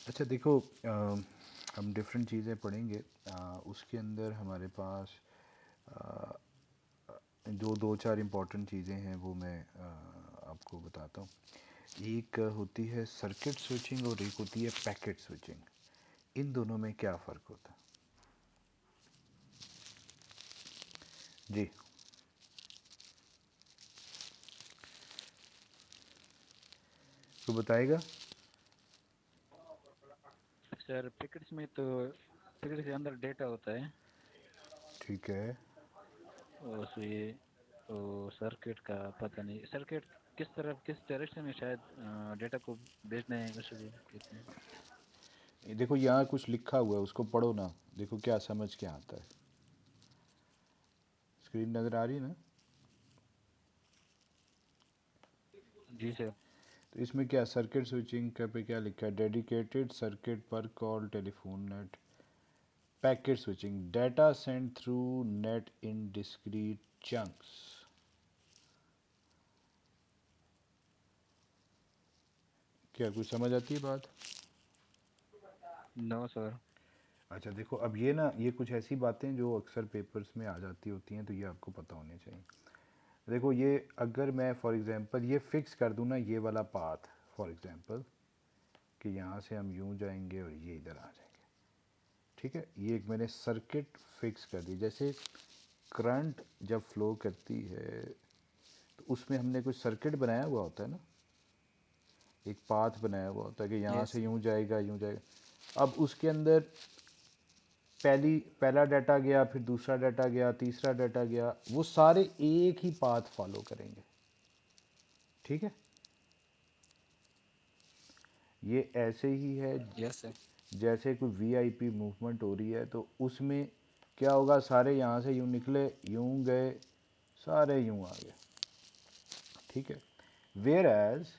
अच्छा देखो, हम डिफरेंट चीज़ें पढ़ेंगे। उसके अंदर हमारे पास अ, जो दो चार इम्पोर्टेंट चीज़ें हैं वो मैं आपको बताता हूँ। एक होती है सर्किट स्विचिंग और एक होती है पैकेट स्विचिंग। इन दोनों में क्या फ़र्क होता है? जी। तो बताएगा। सर पैकेट्स में तो पैकेट के अंदर डेटा होता है। ठीक है। और उसमें वो सर्किट का पता नहीं, सर्किट किस तरफ किस डायरेक्शन में शायद डेटा को भेजना है उसे कहते हैं। ये देखो यहाँ कुछ लिखा हुआ है, उसको पढ़ो ना। देखो क्या समझ क्या आता है। स्क्रीन नज़र आ रही है ना? जी सर। तो इसमें क्या सर्किट स्विचिंग का पे क्या लिखा है? डेडिकेटेड सर्किट पर call telephone net. Packet switching, data send through net in discrete chunks. क्या कुछ समझ आती है बात? No sir. अच्छा देखो, अब ये ना, ये कुछ ऐसी बातें जो अक्सर पेपर्स में आ जाती होती हैं, तो ये आपको पता होनी चाहिए। देखो ये, अगर मैं फॉर एग्जांपल ये फिक्स कर दूँ ना, ये वाला पाथ फॉर एग्जांपल, कि यहाँ से हम यूँ जाएंगे और ये इधर आ जाएंगे। ठीक है, ये एक मैंने सर्किट फिक्स कर दी। जैसे करंट जब फ्लो करती है तो उसमें हमने कुछ सर्किट बनाया हुआ होता है ना, एक पाथ बनाया हुआ होता है कि यहाँ यस। से यूँ जाएगा, यूँ जाएगा। अब उसके अंदर पहला डाटा गया, फिर दूसरा डाटा गया, तीसरा डाटा गया, वो सारे एक ही पाथ फॉलो करेंगे। ठीक है, ये ऐसे ही है। Yes sir. जैसे कोई वीआईपी मूवमेंट हो रही है तो उसमें क्या होगा, सारे यहाँ से यूँ निकले, यूँ गए, सारे यूँ आ गए। ठीक है। Whereas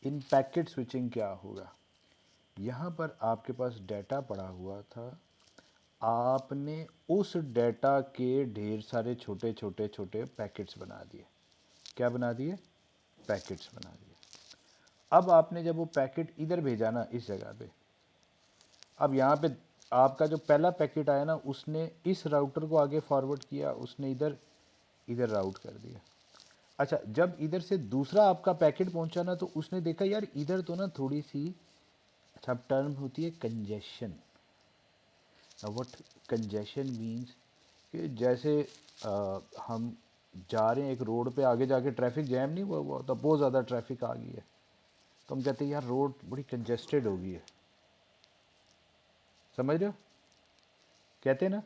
in packet switching क्या होगा, यहाँ पर आपके पास डाटा पड़ा हुआ था, आपने उस डाटा के ढेर सारे छोटे छोटे छोटे पैकेट्स बना दिए। क्या बना दिए? पैकेट्स बना दिए। अब आपने जब वो पैकेट इधर भेजा ना, इस जगह पे, अब यहाँ पे आपका जो पहला पैकेट आया ना, उसने इस राउटर को आगे फॉरवर्ड किया, उसने इधर इधर राउट कर दिया। अच्छा, जब इधर से दूसरा आपका पैकेट पहुंचा ना, तो उसने देखा यार इधर तो ना थोड़ी सी, अच्छा टर्म होती है कंजेशन। व्हाट कंजेशन मीन्स, कि जैसे हम जा रहे हैं एक रोड पे, आगे जाके ट्रैफिक जैम नहीं हुआ हुआ होता, बहुत ज़्यादा ट्रैफिक आ गई है, तो हम कहते हैं यार रोड बड़ी कंजेस्टेड हो गई है। समझ रहे हो? कहते हैं ना।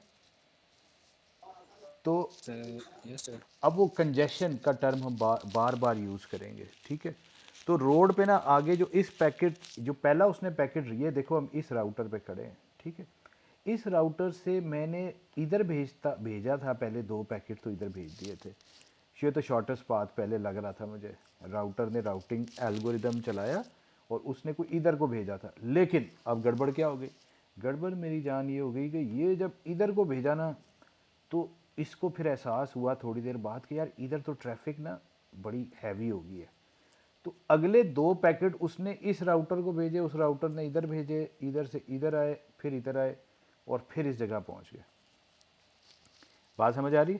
तो सर यस सर। अब वो कंजेशन का टर्म हम बार बार यूज़ करेंगे। ठीक है। तो रोड पे ना आगे जो इस पैकेट, जो पहला उसने पैकेट, ये देखो हम इस राउटर पे खड़े हैं। ठीक है। इस राउटर से मैंने इधर भेजा था पहले, दो पैकेट तो इधर भेज दिए थे। ये तो शॉर्टेस्ट पाथ पहले लग रहा था मुझे। राउटर ने राउटिंग एल्गोरिदम चलाया और उसने कोई इधर को भेजा था, लेकिन अब गड़बड़ क्या हो गई? गड़बड़ मेरी जान ये हो गई कि ये जब इधर को भेजा ना, तो इसको फिर एहसास हुआ थोड़ी देर बाद कि यार इधर तो ट्रैफिक ना बड़ी हैवी हो गई है। तो अगले दो पैकेट उसने इस राउटर को भेजे, उस राउटर ने इधर भेजे, इधर से इधर आए, फिर इधर आए, और फिर इस जगह पहुंच गए। बात समझ आ रही?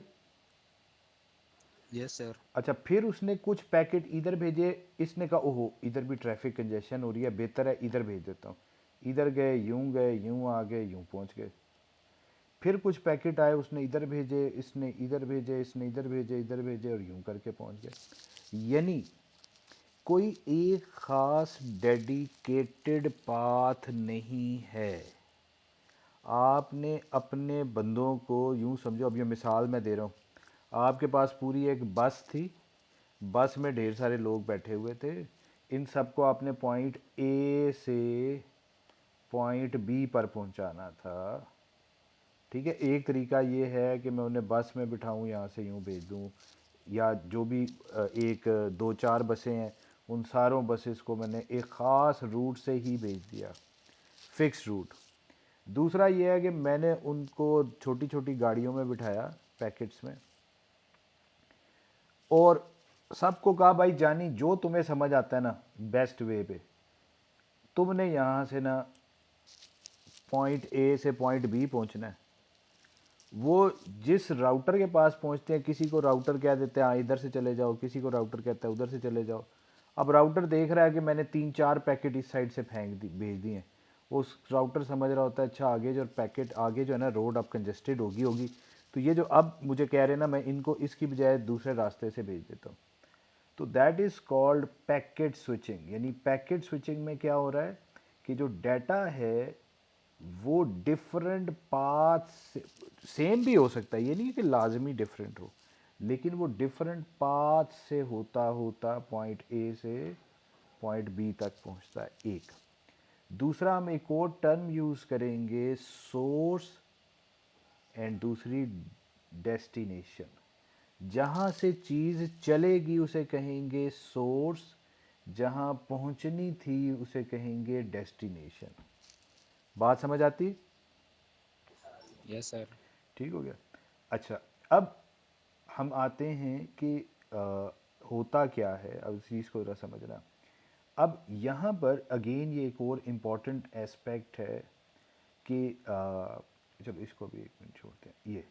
Yes sir. अच्छा, फिर उसने कुछ पैकेट इधर भेजे, इसने कहा ओहो इधर भी ट्रैफिक कंजेशन हो रही है, बेहतर है इधर भेज देता हूँ। इधर गए, यूं आ गए, यूं पहुंच गए। फिर कुछ पैकेट आए, उसने इधर भेजे, इसने इधर भेजे, इसने इधर भेजे, इधर भेजे, और यूं करके पहुंच गए। यानी कोई एक ख़ास डेडिकेटेड पाथ नहीं है। आपने अपने बंदों को यूं समझो, अब ये मिसाल मैं दे रहा हूँ। आपके पास पूरी एक बस थी, बस में ढेर सारे लोग बैठे हुए थे। इन सबको आपने पॉइंट ए से पॉइंट बी पर पहुंचाना था। ठीक है, एक तरीका ये है कि मैं उन्हें बस में बिठाऊं, यहाँ से यूँ भेज दूँ, या जो भी एक दो चार बसें हैं, उन सारों बसेस को मैंने एक ख़ास रूट से ही भेज दिया, फिक्स रूट। दूसरा ये है कि मैंने उनको छोटी छोटी गाड़ियों में बिठाया, पैकेट्स में, और सबको कहा भाई जानी जो तुम्हें समझ आता है ना बेस्ट वे पे, तुमने यहाँ से ना पॉइंट ए से पॉइंट बी पहुँचना है। वो जिस राउटर के पास पहुँचते हैं, किसी को राउटर कह देते हैं हाँ इधर से चले जाओ, किसी को राउटर कहता है उधर से चले जाओ। अब राउटर देख रहा है कि मैंने 3-4 पैकेट इस साइड से भेज दिए हैं। उस राउटर समझ रहा होता है अच्छा आगे जो पैकेट आगे जो है ना रोड अब कंजेस्टेड होगी, तो ये जो अब मुझे कह रहे हैं ना मैं इनको इसकी बजाय दूसरे रास्ते से भेज देता हूँ। तो that is called packet switching. यानी पैकेट स्विचिंग में क्या हो रहा है कि जो डाटा है वो डिफरेंट पाथ से, सेम भी हो सकता है, ये नहीं है कि लाजमी डिफरेंट हो, लेकिन वो डिफरेंट पाथ से होता होता पॉइंट ए से पॉइंट बी तक पहुंचता है। एक दूसरा हम एक और टर्म यूज़ करेंगे सोर्स एंड दूसरी डेस्टिनेशन। जहाँ से चीज़ चलेगी उसे कहेंगे सोर्स, जहाँ पहुँचनी थी उसे कहेंगे डेस्टिनेशन। बात समझ आती? Yes sir. ठीक हो गया। अच्छा, अब हम आते हैं कि होता क्या है, अब इस चीज़ को ज़रा समझना। अब यहाँ पर अगेन ये एक और इम्पॉर्टेंट एस्पेक्ट है कि चलो इसको भी एक मिनट छोड़ते हैं।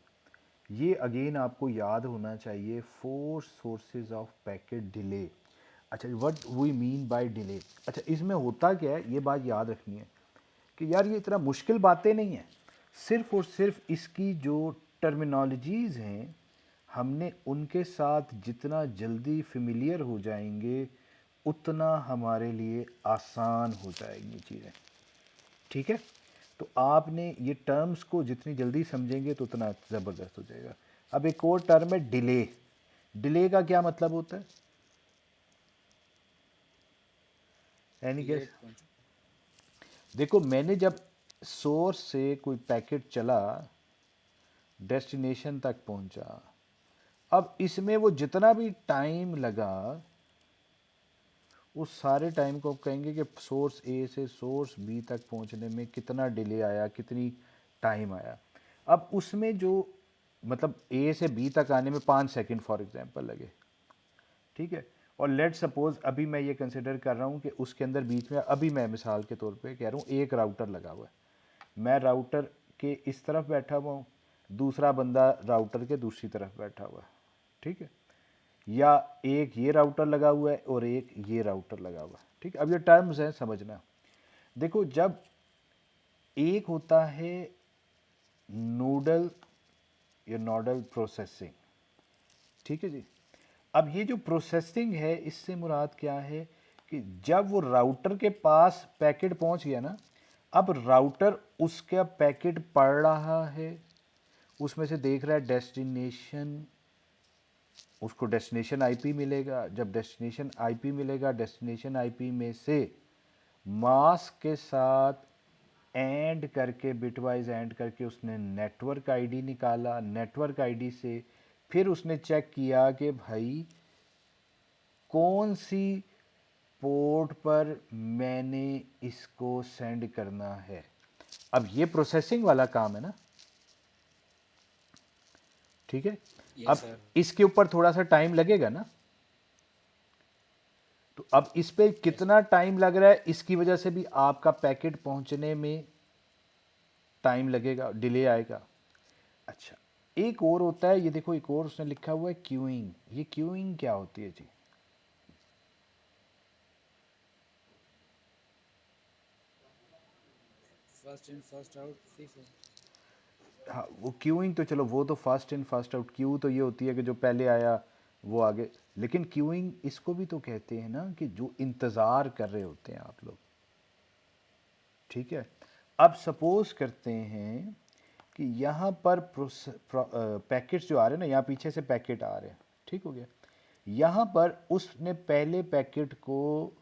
ये अगेन आपको याद होना चाहिए, 4 सोर्सेज ऑफ पैकेट डिले। अच्छा, what we mean by delay. अच्छा, इसमें होता क्या है ये बात याद रखनी है कि यार ये इतना मुश्किल बातें नहीं है, सिर्फ और सिर्फ इसकी जो टर्मिनोलॉजीज़ हैं हमने उनके साथ जितना जल्दी फेमिलियर हो जाएंगे उतना हमारे लिए आसान हो जाएंगी चीज़ें। ठीक है, तो आपने ये टर्म्स को जितनी जल्दी समझेंगे तो उतना ज़बरदस्त हो जाएगा। अब एक और टर्म है डिले। डिले का क्या मतलब होता है? Any guess? लेट पहुंचो। देखो मैंने जब सोर्स से कोई पैकेट चला डेस्टिनेशन तक पहुंचा, अब इसमें वो जितना भी टाइम लगा उस सारे टाइम को आप कहेंगे कि सोर्स ए से सोर्स बी तक पहुंचने में कितना डिले आया, कितनी टाइम आया। अब उसमें जो मतलब ए से बी तक आने में 5 सेकंड फॉर एग्जांपल लगे, ठीक है। और लेट सपोज अभी मैं ये कंसिडर कर रहा हूँ कि उसके अंदर बीच में, अभी मैं मिसाल के तौर पे कह रहा हूँ एक राउटर लगा हुआ है, मैं राउटर के इस तरफ बैठा हुआ हूँ, दूसरा बंदा राउटर के दूसरी तरफ बैठा हुआ है, ठीक है। या एक ये राउटर लगा हुआ है और एक ये राउटर लगा हुआ है, ठीक है। अब ये टर्म्स हैं समझना। देखो जब एक होता है नोडल या नोडल प्रोसेसिंग, ठीक है जी। अब ये जो प्रोसेसिंग है इससे मुराद क्या है कि जब वो राउटर के पास पैकेट पहुंच गया ना, अब राउटर उसका पैकेट पढ़ रहा है, उसमें से देख रहा है डेस्टिनेशन, उसको डेस्टिनेशन आईपी मिलेगा। जब डेस्टिनेशन आईपी मिलेगा, डेस्टिनेशन आईपी में से मास्क के साथ एंड करके बिटवाइज एंड करके उसने नेटवर्क आईडी निकाला। नेटवर्क आईडी से फिर उसने चेक किया कि भाई कौन सी पोर्ट पर मैंने इसको सेंड करना है। अब ये प्रोसेसिंग वाला काम है ना, ठीक है। यस अब सर। इसके ऊपर थोड़ा सा टाइम लगेगा ना, तो अब इस पे यस कितना टाइम लग रहा है इसकी वजह से भी आपका पैकेट पहुंचने में टाइम लगेगा, डिले आएगा। अच्छा, एक और होता है, ये देखो एक और उसने लिखा हुआ है क्यूइंग। ये क्यूइंग क्या होती है जी? First in first out FIFO. हाँ, वो क्यूइंग तो चलो वो तो first in first out. Queue तो ये होती है कि जो पहले आया वो आगे, लेकिन क्यूइंग इसको भी तो कहते हैं ना कि जो इंतज़ार कर रहे होते हैं आप लोग, ठीक है। अब सपोज करते हैं कि यहाँ पर पैकेट्स जो आ रहे हैं ना, यहाँ पीछे से पैकेट आ रहे हैं, ठीक हो गया। यहाँ पर उसने पहले पैकेट को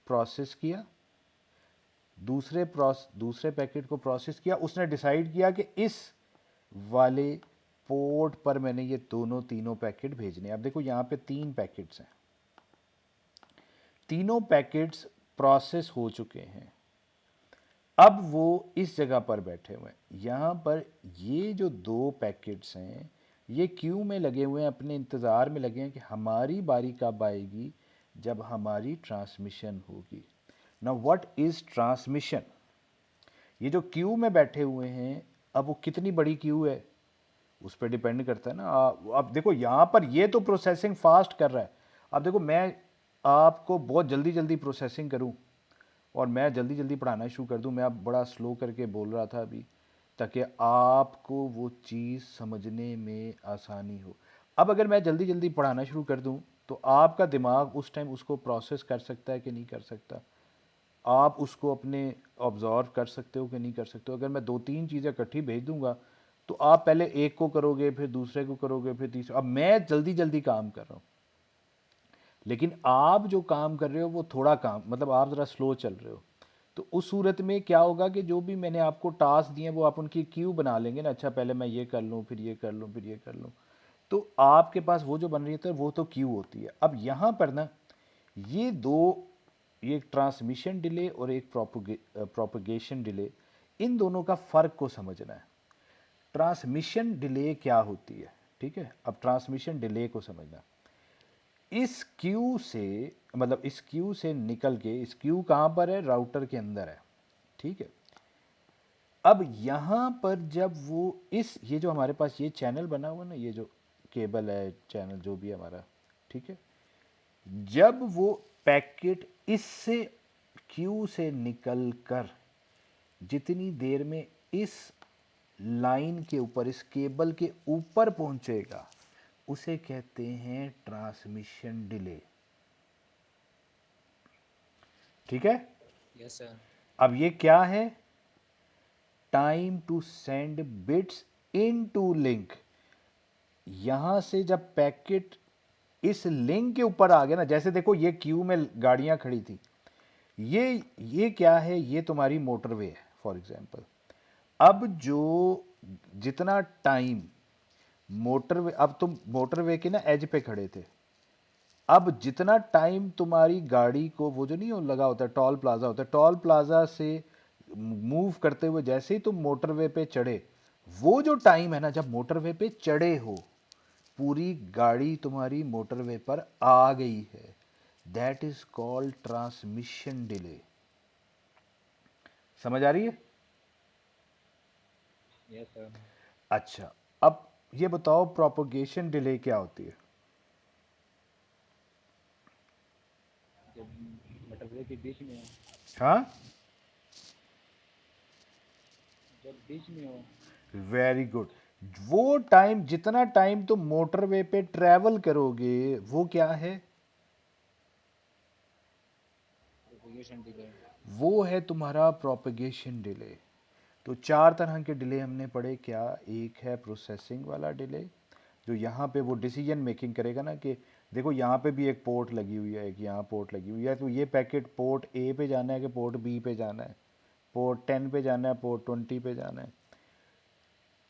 प्रोसेस किया, दूसरे पैकेट को प्रोसेस किया, उसने डिसाइड किया कि इस वाले पोर्ट पर मैंने ये दोनों तीनों पैकेट भेजने हैं। अब देखो यहाँ पे 3 पैकेट्स हैं, तीनों पैकेट्स प्रोसेस हो चुके हैं। अब वो इस जगह पर बैठे हुए हैं। यहाँ पर ये जो 2 पैकेट्स हैं ये क्यू में लगे हुए हैं, अपने इंतज़ार में लगे हैं कि हमारी बारी कब आएगी, जब हमारी ट्रांसमिशन होगी। Now what is transmission? ये जो क्यू में बैठे हुए हैं, अब वो कितनी बड़ी क्यू है उस पर डिपेंड करता है ना। अब देखो यहाँ पर ये तो प्रोसेसिंग फास्ट कर रहा है। अब देखो मैं आपको बहुत जल्दी जल्दी प्रोसेसिंग करूँ और मैं जल्दी जल्दी पढ़ाना शुरू कर दूँ, मैं अब बड़ा स्लो करके बोल रहा था अभी, ताकि आपको वो चीज़ समझने में आसानी हो। अब अगर मैं जल्दी जल्दी पढ़ाना शुरू कर दूँ तो आपका दिमाग उस टाइम उसको प्रोसेस कर सकता है कि नहीं कर सकता, आप उसको अपने ऑब्जर्व कर सकते हो कि नहीं कर सकते हो। अगर मैं दो तीन चीज़ें इकट्ठी भेज दूंगा तो आप पहले एक को करोगे, फिर दूसरे को करोगे, फिर तीसरे। अब मैं जल्दी जल्दी काम कर रहा हूँ, लेकिन आप जो काम कर रहे हो वो थोड़ा काम, मतलब आप ज़रा स्लो चल रहे हो। तो उस सूरत में क्या होगा कि जो भी मैंने आपको टास्क दिए वो आप उनकी क्यू बना लेंगे ना, अच्छा पहले मैं ये कर लूँ, फिर ये कर लूँ, फिर ये कर लूँ। तो आपके पास वो जो बन रही है वो तो क्यू होती है। अब यहाँ पर ना ये दो, ये एक ट्रांसमिशन डिले और एक प्रोपगेशन डिले, इन दोनों का फ़र्क को समझना है। ट्रांसमिशन डिले क्या होती है, ठीक है। अब ट्रांसमिशन डिले को समझना, इस क्यू से, मतलब इस क्यू से निकल के, इस क्यू कहाँ पर है, राउटर के अंदर है, ठीक है। अब यहाँ पर जब वो इस, ये जो हमारे पास ये चैनल बना हुआ ना, ये जो केबल है, चैनल जो भी है हमारा, ठीक है, जब वो पैकेट इससे क्यू से निकल कर जितनी देर में इस लाइन के ऊपर, इस केबल के ऊपर पहुंचेगा, उसे कहते हैं ट्रांसमिशन डिले, ठीक है। Yes sir. अब ये क्या है, time to send bits into link. यहां से जब पैकेट इस लिंक के ऊपर आ गया ना, जैसे देखो ये क्यू में गाड़ियां खड़ी थी, ये क्या है, ये तुम्हारी मोटरवे है फॉर एग्जांपल। अब जो जितना टाइम मोटरवे, अब तुम मोटरवे के ना एज पे खड़े थे, अब जितना टाइम तुम्हारी गाड़ी को, वो जो नहीं हो लगा होता है टोल प्लाजा होता है, टोल प्लाजा से मूव करते हुए जैसे ही तुम मोटरवे पे चढ़े, वो जो टाइम है ना जब मोटरवे पे चढ़े हो, पूरी गाड़ी तुम्हारी मोटरवे पर आ गई है, that is called transmission delay. समझ आ रही है? Yes sir. अच्छा, अब ये बताओ प्रोपगेशन डिले क्या होती है? जब मोटरवे के बीच में हो, हाँ, जब बीच में हो। Very good. वो टाइम, जितना टाइम तुम मोटरवे पे ट्रैवल करोगे, वो क्या है, प्रोपगेशन डिले। वो है तुम्हारा प्रोपगेशन डिले। तो चार तरह के डिले हमने पढ़े क्या, एक है प्रोसेसिंग वाला डिले, जो यहाँ पे वो डिसीजन मेकिंग करेगा ना कि देखो यहाँ पे भी एक पोर्ट लगी हुई है, एक यहाँ पोर्ट लगी हुई है, तो ये पैकेट पोर्ट ए पे जाना है कि पोर्ट बी पे जाना है, पोर्ट 10 पे जाना है, पोर्ट 20 पे जाना है।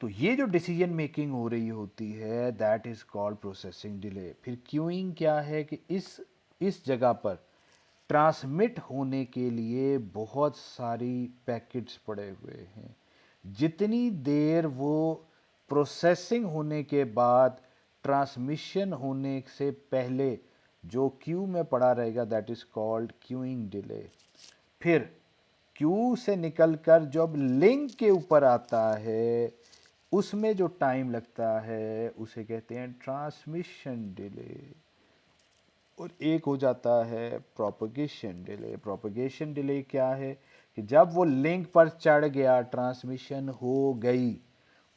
तो ये जो डिसीजन मेकिंग हो रही होती है, that is called processing delay. फिर क्यूइंग क्या है कि इस जगह पर ट्रांसमिट होने के लिए बहुत सारी पैकेट्स पड़े हुए हैं, जितनी देर वो प्रोसेसिंग होने के बाद ट्रांसमिशन होने से पहले जो क्यू में पड़ा रहेगा, that is called queuing delay. फिर क्यू से निकलकर जब लिंक के ऊपर आता है, उसमें जो टाइम लगता है उसे कहते हैं ट्रांसमिशन डिले। और एक हो जाता है प्रोपगेशन डिले। प्रोपगेशन डिले क्या है कि जब वो लिंक पर चढ़ गया, ट्रांसमिशन हो गई,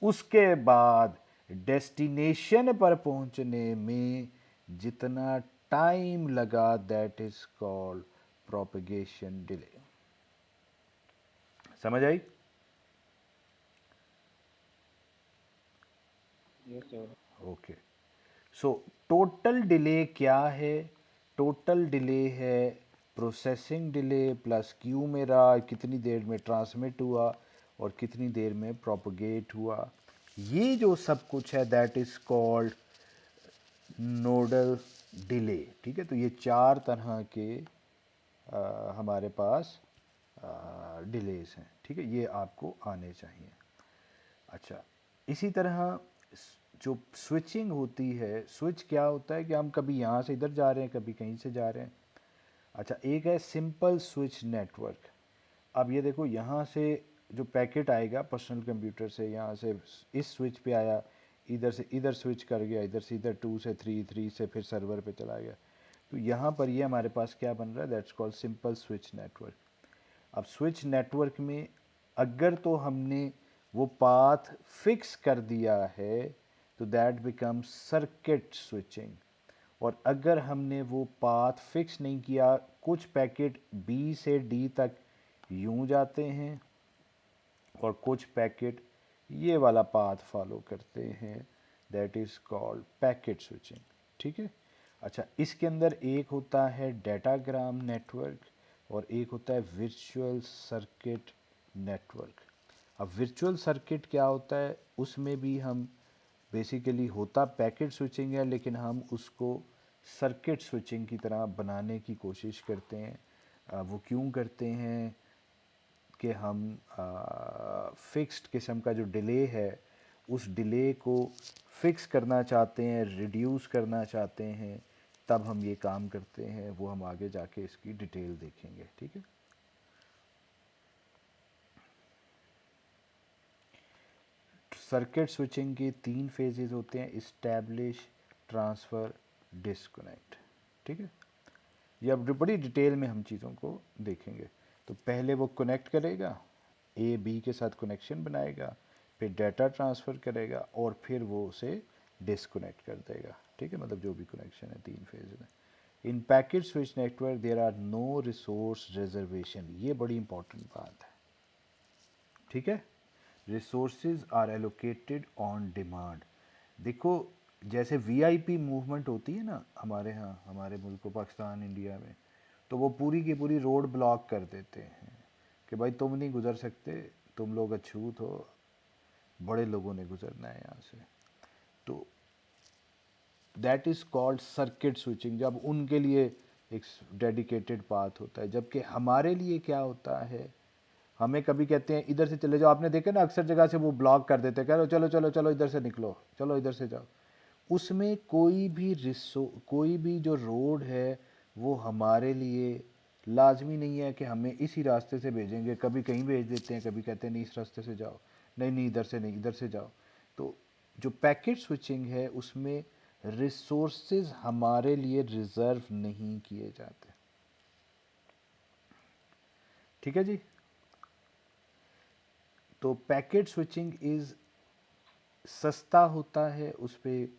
उसके बाद डेस्टिनेशन पर पहुंचने में जितना टाइम लगा, that is called propagation delay. समझ आई? Yes sir. Okay. So total delay क्या है? टोटल डिले है प्रोसेसिंग डिले प्लस क्यू मेरा कितनी देर में ट्रांसमिट हुआ और कितनी देर में प्रोपगेट हुआ, ये जो सब कुछ है that is called nodal delay. ठीक है, तो ये चार तरह के हमारे पास डिलेस हैं। ठीक है, ये आपको आने चाहिए। अच्छा, इसी तरह जो स्विचिंग होती है, स्विच क्या होता है कि हम कभी यहाँ से इधर जा रहे हैं, कभी कहीं से जा रहे हैं। अच्छा, एक है सिंपल स्विच नेटवर्क। अब ये देखो, यहाँ से जो पैकेट आएगा पर्सनल कंप्यूटर से, यहाँ से इस स्विच पे आया, इधर से इधर स्विच कर गया, इधर से इधर 2 से 3, 3 से फिर सर्वर पे चला गया। तो यहाँ पर ये हमारे पास क्या बन रहा है, that's called simple switch network. अब स्विच नेटवर्क में अगर तो हमने वो पाथ फिक्स कर दिया है तो दैट बिकम्स सर्किट स्विचिंग। और अगर हमने वो पाथ फिक्स नहीं किया, कुछ पैकेट बी से डी तक यूं जाते हैं और कुछ पैकेट ये वाला पाथ फॉलो करते हैं, that is called packet switching. ठीक है। अच्छा, इसके अंदर एक होता है डेटाग्राम नेटवर्क और एक होता है वर्चुअल सर्किट नेटवर्क। अब वर्चुअल सर्किट क्या होता है, उसमें भी हम बेसिकली होता पैकेट स्विचिंग है, लेकिन हम उसको सर्किट स्विचिंग की तरह बनाने की कोशिश करते हैं। वो क्यों करते हैं कि हम फिक्स्ड किस्म का जो डिले है उस डिले को फिक्स करना चाहते हैं, रिड्यूस करना चाहते हैं, तब हम ये काम करते हैं। वो हम आगे जाके इसकी डिटेल देखेंगे। ठीक है। सर्किट स्विचिंग के 3 फेजेस होते हैं, इस्टेब्लिश, ट्रांसफ़र, डिस्कनेक्ट। ठीक है। ये अब बड़ी डिटेल में हम चीज़ों को देखेंगे। तो पहले वो कनेक्ट करेगा, ए बी के साथ कनेक्शन बनाएगा, फिर डाटा ट्रांसफ़र करेगा और फिर वो उसे डिस्कनेक्ट कर देगा। ठीक है, मतलब जो भी कनेक्शन है 3 फेज में। In packet switch network there are no resource reservation. ये बड़ी इंपॉर्टेंट बात है। ठीक है। Resources are allocated on demand. देखो, जैसे वीआईपी मूवमेंट होती है ना हमारे यहाँ, हमारे मुल्क पाकिस्तान इंडिया में, तो वो पूरी की पूरी रोड ब्लॉक कर देते हैं कि भाई तुम नहीं गुजर सकते, तुम लोग अछूत हो, बड़े लोगों ने गुजरना है यहाँ से। तो that is called circuit switching, जब उनके लिए एक डेडिकेटेड पाथ होता है। जबकि हमारे लिए क्या होता है, हमें कभी कहते हैं इधर से चले जाओ, आपने देखा ना अक्सर जगह से वो ब्लॉक कर देते हैं, कह रहे हो चलो चलो चलो इधर से निकलो, चलो इधर से जाओ। उसमें कोई भी जो रोड है वो हमारे लिए लाजमी नहीं है कि हमें इसी रास्ते से भेजेंगे। कभी कहीं भेज देते हैं, कभी कहते हैं नहीं इस रास्ते से जाओ, नहीं नहीं इधर से नहीं, इधर से जाओ। तो जो पैकेट स्विचिंग है उसमें रिसोर्सेज हमारे लिए रिजर्व नहीं किए जाते। ठीक है जी। तो पैकेट स्विचिंग इज़ सस्ता होता है, उस पर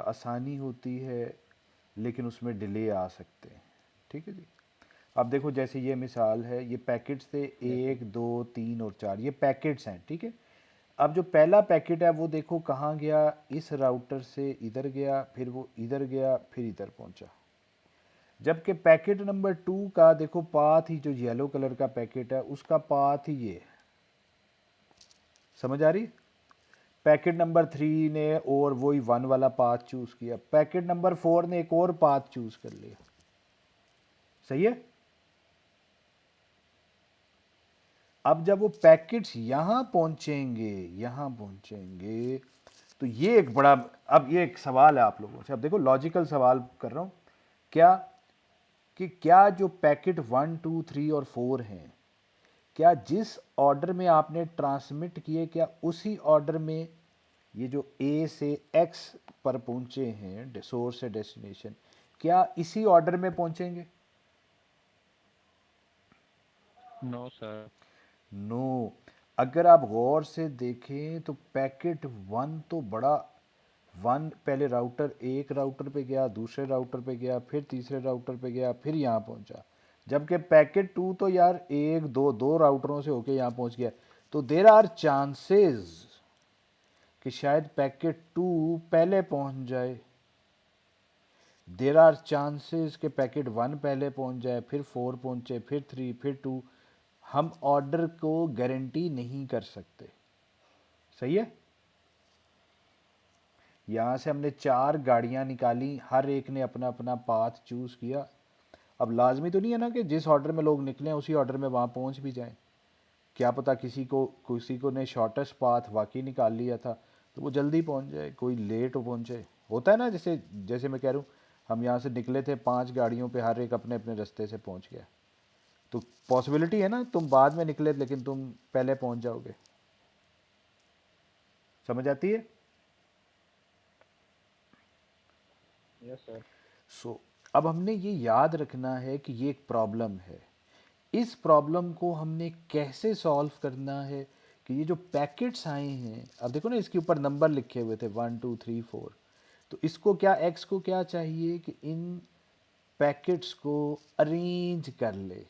आसानी होती है, लेकिन उसमें डिले आ सकते हैं। ठीक है जी। अब देखो, जैसे ये मिसाल है, ये पैकेट्स थे 1 2 3 और 4, ये पैकेट्स हैं। ठीक है। अब जो पहला पैकेट है वो देखो कहाँ गया, इस राउटर से इधर गया, फिर वो इधर गया, फिर इधर पहुंचा। जबकि पैकेट नंबर 2 का देखो पाथ ही, जो येलो कलर का पैकेट है उसका पाथ ही ये है। समझ आ रही। पैकेट नंबर 3 ने और वही 1 वाला पाथ चूज किया, पैकेट नंबर 4 ने एक और पाथ चूज कर लिया। सही है। अब जब वो पैकेट्स यहां पहुंचेंगे तो ये एक बड़ा, अब ये एक सवाल है आप लोगों से। अब देखो, लॉजिकल सवाल कर रहा हूं, क्या कि क्या जो पैकेट 1 2 3 और 4 हैं, क्या जिस ऑर्डर में आपने ट्रांसमिट किए, क्या उसी ऑर्डर में ये जो ए से एक्स पर पहुंचे हैं, सोर्स से डेस्टिनेशन, क्या इसी ऑर्डर में पहुंचेंगे? No sir. नो। अगर आप गौर से देखें तो पैकेट 1 तो बड़ा, 1 पहले एक राउटर पे गया, दूसरे राउटर पे गया, फिर तीसरे राउटर पे गया, फिर यहाँ पहुंचा। जबकि पैकेट 2 तो यार एक दो राउटरों से होके यहाँ पहुंच गया। तो देर आर चांसेस कि शायद पैकेट 2 पहले पहुंच जाए, देर आर चांसेस कि पैकेट 1 पहले पहुंच जाए, फिर 4 पहुंचे, फिर 3, फिर 2। हम ऑर्डर को गारंटी नहीं कर सकते। सही है। यहाँ से हमने 4 गाड़ियाँ निकाली, हर एक ने अपना अपना पाथ चूज़ किया। अब लाजमी तो नहीं है ना कि जिस ऑर्डर में लोग निकले हैं उसी ऑर्डर में वहाँ पहुँच भी जाएं। क्या पता किसी को ने शॉर्टेस्ट पाथ वाकई निकाल लिया था तो वो जल्दी पहुँच जाए, कोई लेट हो पहुँचे। होता है ना, जैसे जैसे मैं कह रहा हूँ, हम यहाँ से निकले थे 5 गाड़ियों पे, हर एक अपने अपने रास्ते से पहुँच गया। तो पॉसिबिलिटी है ना तुम बाद में निकले लेकिन तुम पहले पहुँच जाओगे। समझ आती है? Yes sir. सो अब हमने ये याद रखना है कि ये एक प्रॉब्लम है। इस प्रॉब्लम को हमने कैसे सॉल्व करना है कि ये जो पैकेट्स आए हैं, अब देखो ना इसके ऊपर नंबर लिखे हुए थे 1 2 3 4, तो इसको क्या, एक्स को क्या चाहिए कि इन पैकेट्स को अरेंज कर ले।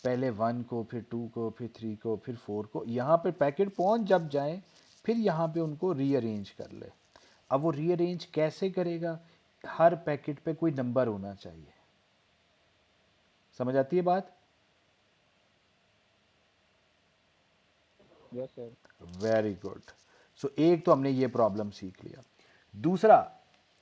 पहले 1 को, फिर 2 को, फिर 3 को, फिर 4 को, यहाँ पे पैकेट पहुँच जब जाए फिर यहाँ पे उनको रीअरेंज कर ले। अब वो रीअरेंज कैसे करेगा? हर पैकेट पे कोई नंबर होना चाहिए। समझ आती है बात? Yes sir. Very good. So एक तो हमने ये प्रॉब्लम सीख लिया। दूसरा,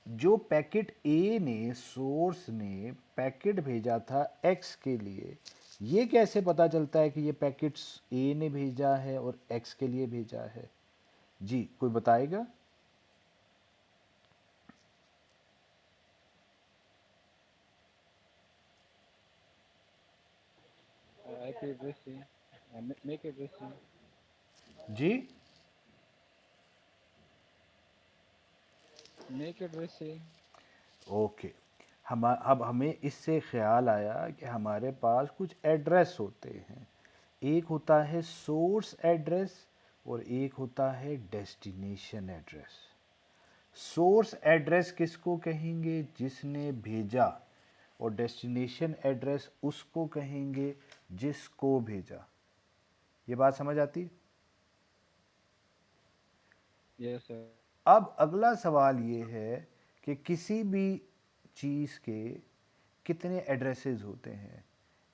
जो पैकेट ए ने, सोर्स ने पैकेट भेजा था एक्स के लिए, ये कैसे पता चलता है कि ये पैकेट्स ए ने भेजा है और एक्स के लिए भेजा है? जी कोई बताएगा? आईपी एड्रेस से, मेक एड्रेस से। जी मेक एड्रेस से। ओके। हम अब हमें इससे ख्याल आया कि हमारे पास कुछ एड्रेस होते हैं। एक होता है सोर्स एड्रेस और एक होता है डेस्टिनेशन एड्रेस। सोर्स एड्रेस किसको कहेंगे? जिसने भेजा। और डेस्टिनेशन एड्रेस उसको कहेंगे जिसको भेजा। ये बात समझ आती है? Yes sir. अब अगला सवाल ये है कि किसी भी चीज़ के कितने एड्रेसेस होते हैं।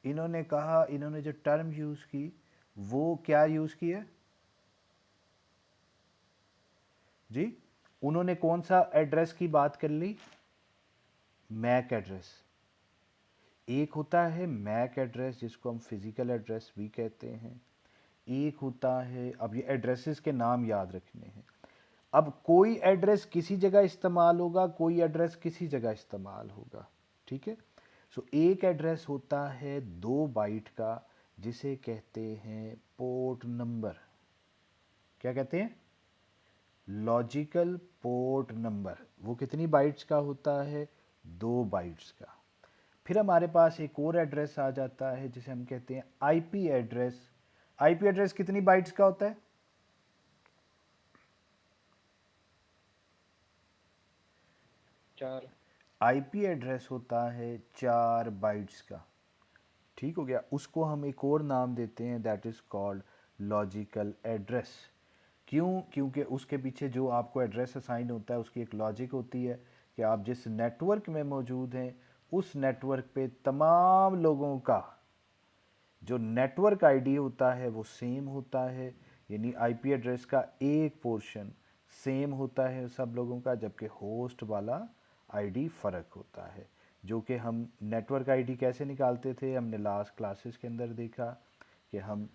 इन्होंने कहा, इन्होंने जो टर्म यूज़ की वो क्या यूज़ की है जी? उन्होंने कौन सा एड्रेस की बात कर ली? Mac address. एक होता है मैक एड्रेस जिसको हम फिज़िकल एड्रेस भी कहते हैं। एक होता है, अब ये एड्रेसेस के नाम याद रखने हैं। अब कोई एड्रेस किसी जगह इस्तेमाल होगा, कोई एड्रेस किसी जगह इस्तेमाल होगा। ठीक है? सो एक एड्रेस होता है 2 बाइट का जिसे कहते हैं पोर्ट नंबर। क्या कहते हैं? Logical port number. वो कितनी बाइट्स का होता है? 2 बाइट्स का। फिर हमारे पास एक और एड्रेस आ जाता है जिसे हम कहते हैं आईपी एड्रेस। आईपी एड्रेस कितनी बाइट्स का होता है? 4। आईपी एड्रेस होता है 4 बाइट्स का। ठीक हो गया? उसको हम एक और नाम देते हैं, that is called logical address. क्यों? क्योंकि उसके पीछे जो आपको एड्रेस असाइन होता है उसकी एक लॉजिक होती है कि आप जिस नेटवर्क में मौजूद हैं उस नेटवर्क पे तमाम लोगों का जो नेटवर्क आईडी होता है वो सेम होता है। यानी आईपी एड्रेस का एक पोर्शन सेम होता है सब लोगों का, जबकि होस्ट वाला आईडी फ़र्क होता है। जो कि हम नेटवर्क आईडी कैसे निकालते थे, हमने लास्ट क्लासेस के अंदर देखा कि हम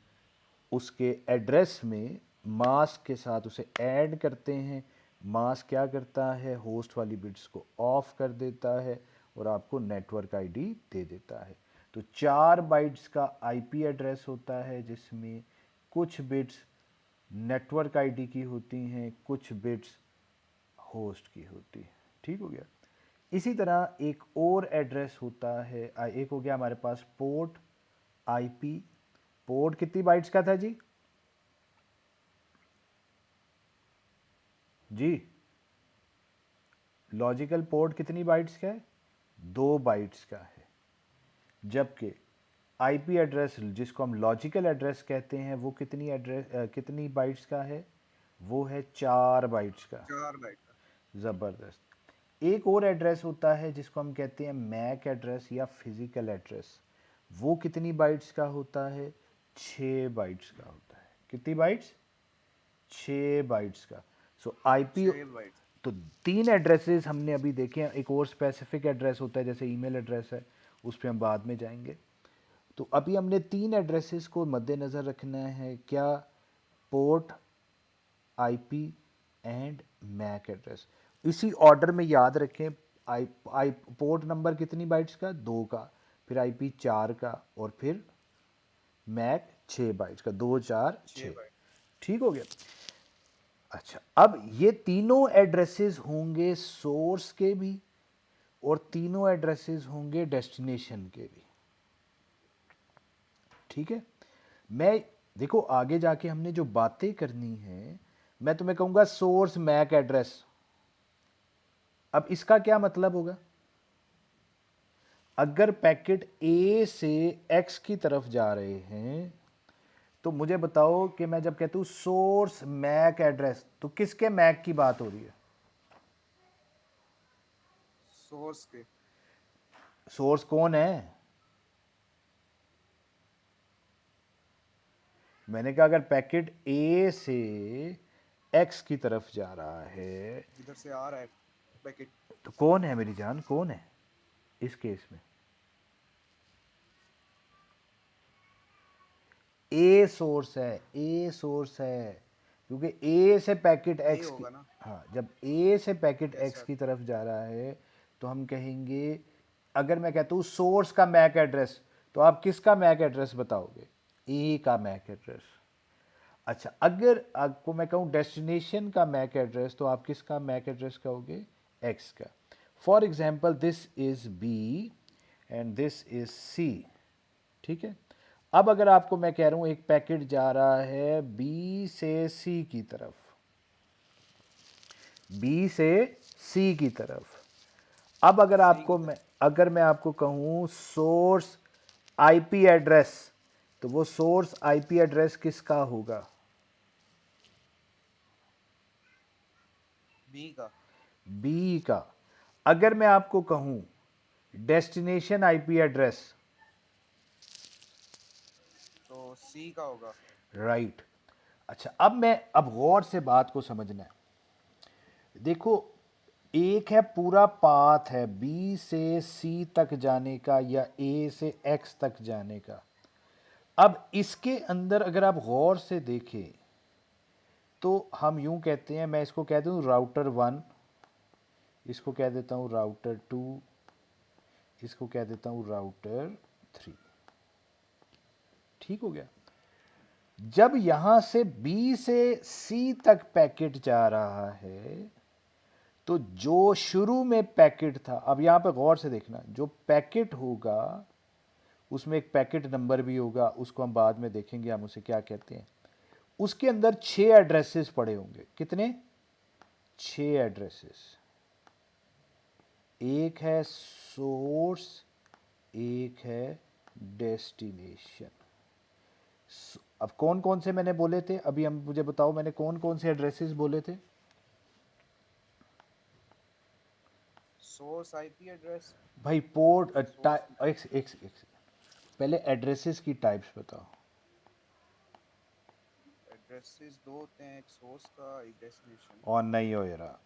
उसके एड्रेस में मास्क के साथ उसे ऐड करते हैं। मास्क क्या करता है? होस्ट वाली बिट्स को ऑफ कर देता है और आपको नेटवर्क आईडी दे देता है। तो 4 बाइट्स का आईपी एड्रेस होता है जिसमें कुछ बिट्स नेटवर्क आईडी की होती हैं, कुछ बिट्स होस्ट की होती है। ठीक हो गया? इसी तरह एक और एड्रेस होता है, एक हो गया हमारे पास पोर्ट आईपी। पोर्ट कितनी बाइट्स का था जी? जी लॉजिकल पोर्ट कितनी बाइट्स का है? 2 बाइट्स का है। जबकि आईपी एड्रेस जिसको हम लॉजिकल एड्रेस कहते हैं वो कितनी कितनी बाइट्स का है? वो है 4 बाइट्स का। 4 बाइट का। ज़बरदस्त। एक और एड्रेस होता है जिसको हम कहते हैं मैक एड्रेस या फिज़िकल एड्रेस। वो कितनी बाइट्स का होता है? 6 बाइट्स का होता है। कितनी बाइट्स? 6 बाइट्स का। So IP 6 byte. तो 3 एड्रेसेस हमने अभी देखे हैं। एक और स्पेसिफिक एड्रेस होता है जैसे ईमेल एड्रेस है, उस पर हम बाद में जाएंगे। तो अभी हमने 3 एड्रेसेस को मद्देनज़र रखना है। क्या? Port, IP and MAC address. इसी ऑर्डर में याद रखें। आई आई पोर्ट नंबर कितनी बाइट्स का, 2 का, फिर आईपी 4 का, और फिर मैक 6 बाइट्स का, 2 4 6। ठीक हो गया। अच्छा, अब ये तीनों एड्रेसेस होंगे सोर्स के भी और तीनों एड्रेसेस होंगे डेस्टिनेशन के भी। ठीक है, मैं देखो आगे जाके हमने जो बातें करनी है, मैं तुम्हें कहूंगा सोर्स मैक एड्रेस। अब इसका क्या मतलब होगा, अगर पैकेट ए से एक्स की तरफ जा रहे हैं तो मुझे बताओ कि मैं जब कहता हूं सोर्स मैक एड्रेस तो किसके मैक की बात हो रही है? सोर्स के। सोर्स कौन है? मैंने कहा अगर पैकेट ए से एक्स की तरफ जा रहा है जिधर से आ रहा है पैकेट। तो कौन है मेरी जान, कौन है इस केस में? ए सोर्स है, ए सोर्स है, क्योंकि ए से पैकेट ए एक्स की, होगा ना। हाँ, जब ए से पैकेट यस एक्स सर। की तरफ जा रहा है तो हम कहेंगे, अगर मैं कहता हूँ सोर्स का मैक एड्रेस तो आप किसका मैक एड्रेस बताओगे? ए का मैक एड्रेस। अच्छा, अगर आपको मैं कहूँ डेस्टिनेशन का मैक एड्रेस तो आप किसका मैक एड्रेस कहोगे? एक्स का। For example this is B and this is C. ठीक है, अब अगर आपको मैं कह रहा हूं एक पैकेट जा रहा है बी से सी की तरफ, बी से सी की तरफ, अब अगर मैं आपको कहूं सोर्स आईपी एड्रेस तो वो सोर्स आईपी एड्रेस किसका होगा? बी का। बी का। अगर मैं आपको कहूं डेस्टिनेशन आईपी एड्रेस तो सी का होगा। राइट। अच्छा, अब गौर से बात को समझना है। देखो, एक है पूरा पाथ है बी से सी तक जाने का या ए से एक्स तक जाने का। अब इसके अंदर अगर आप गौर से देखें तो हम यूं कहते हैं, मैं इसको कह दूं राउटर 1, इसको कह देता हूं राउटर 2, इसको कह देता हूं राउटर 3। ठीक हो गया। जब यहां से बी से सी तक पैकेट जा रहा है तो जो शुरू में पैकेट था, अब यहां पे गौर से देखना, जो पैकेट होगा उसमें एक पैकेट नंबर भी होगा, उसको हम बाद में देखेंगे हम उसे क्या कहते हैं। उसके अंदर 6 एड्रेसेस पड़े होंगे। कितने? 6 एड्रेसेस। एक है सोर्स, एक है डेस्टिनेशन। अब कौन कौन से मैंने बोले थे अभी, हम मुझे बताओ मैंने कौन कौन से एड्रेसेस बोले थे? Source IP address. भाई पोर्ट पहले एड्रेसेस की टाइप्स बताओ। एड्रेसेस दो होते हैं, एक सोर्स का एक डेस्टिनेशन। और नहीं हो रहा,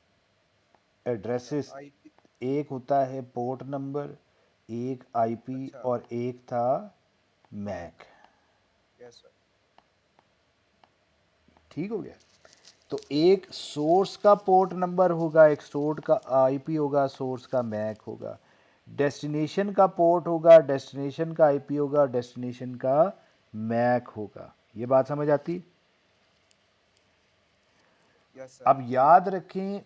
एड्रेसेस आईपी। एक होता है पोर्ट नंबर, एक आईपी, अच्छा। और एक था मैक। Yes sir. ठीक हो गया। तो एक सोर्स का पोर्ट नंबर होगा, एक सोर्स का आईपी होगा, सोर्स का मैक होगा। डेस्टिनेशन का पोर्ट होगा, डेस्टिनेशन का आईपी होगा, डेस्टिनेशन का मैक होगा। ये बात समझ आती? Yes sir. अब याद रखें,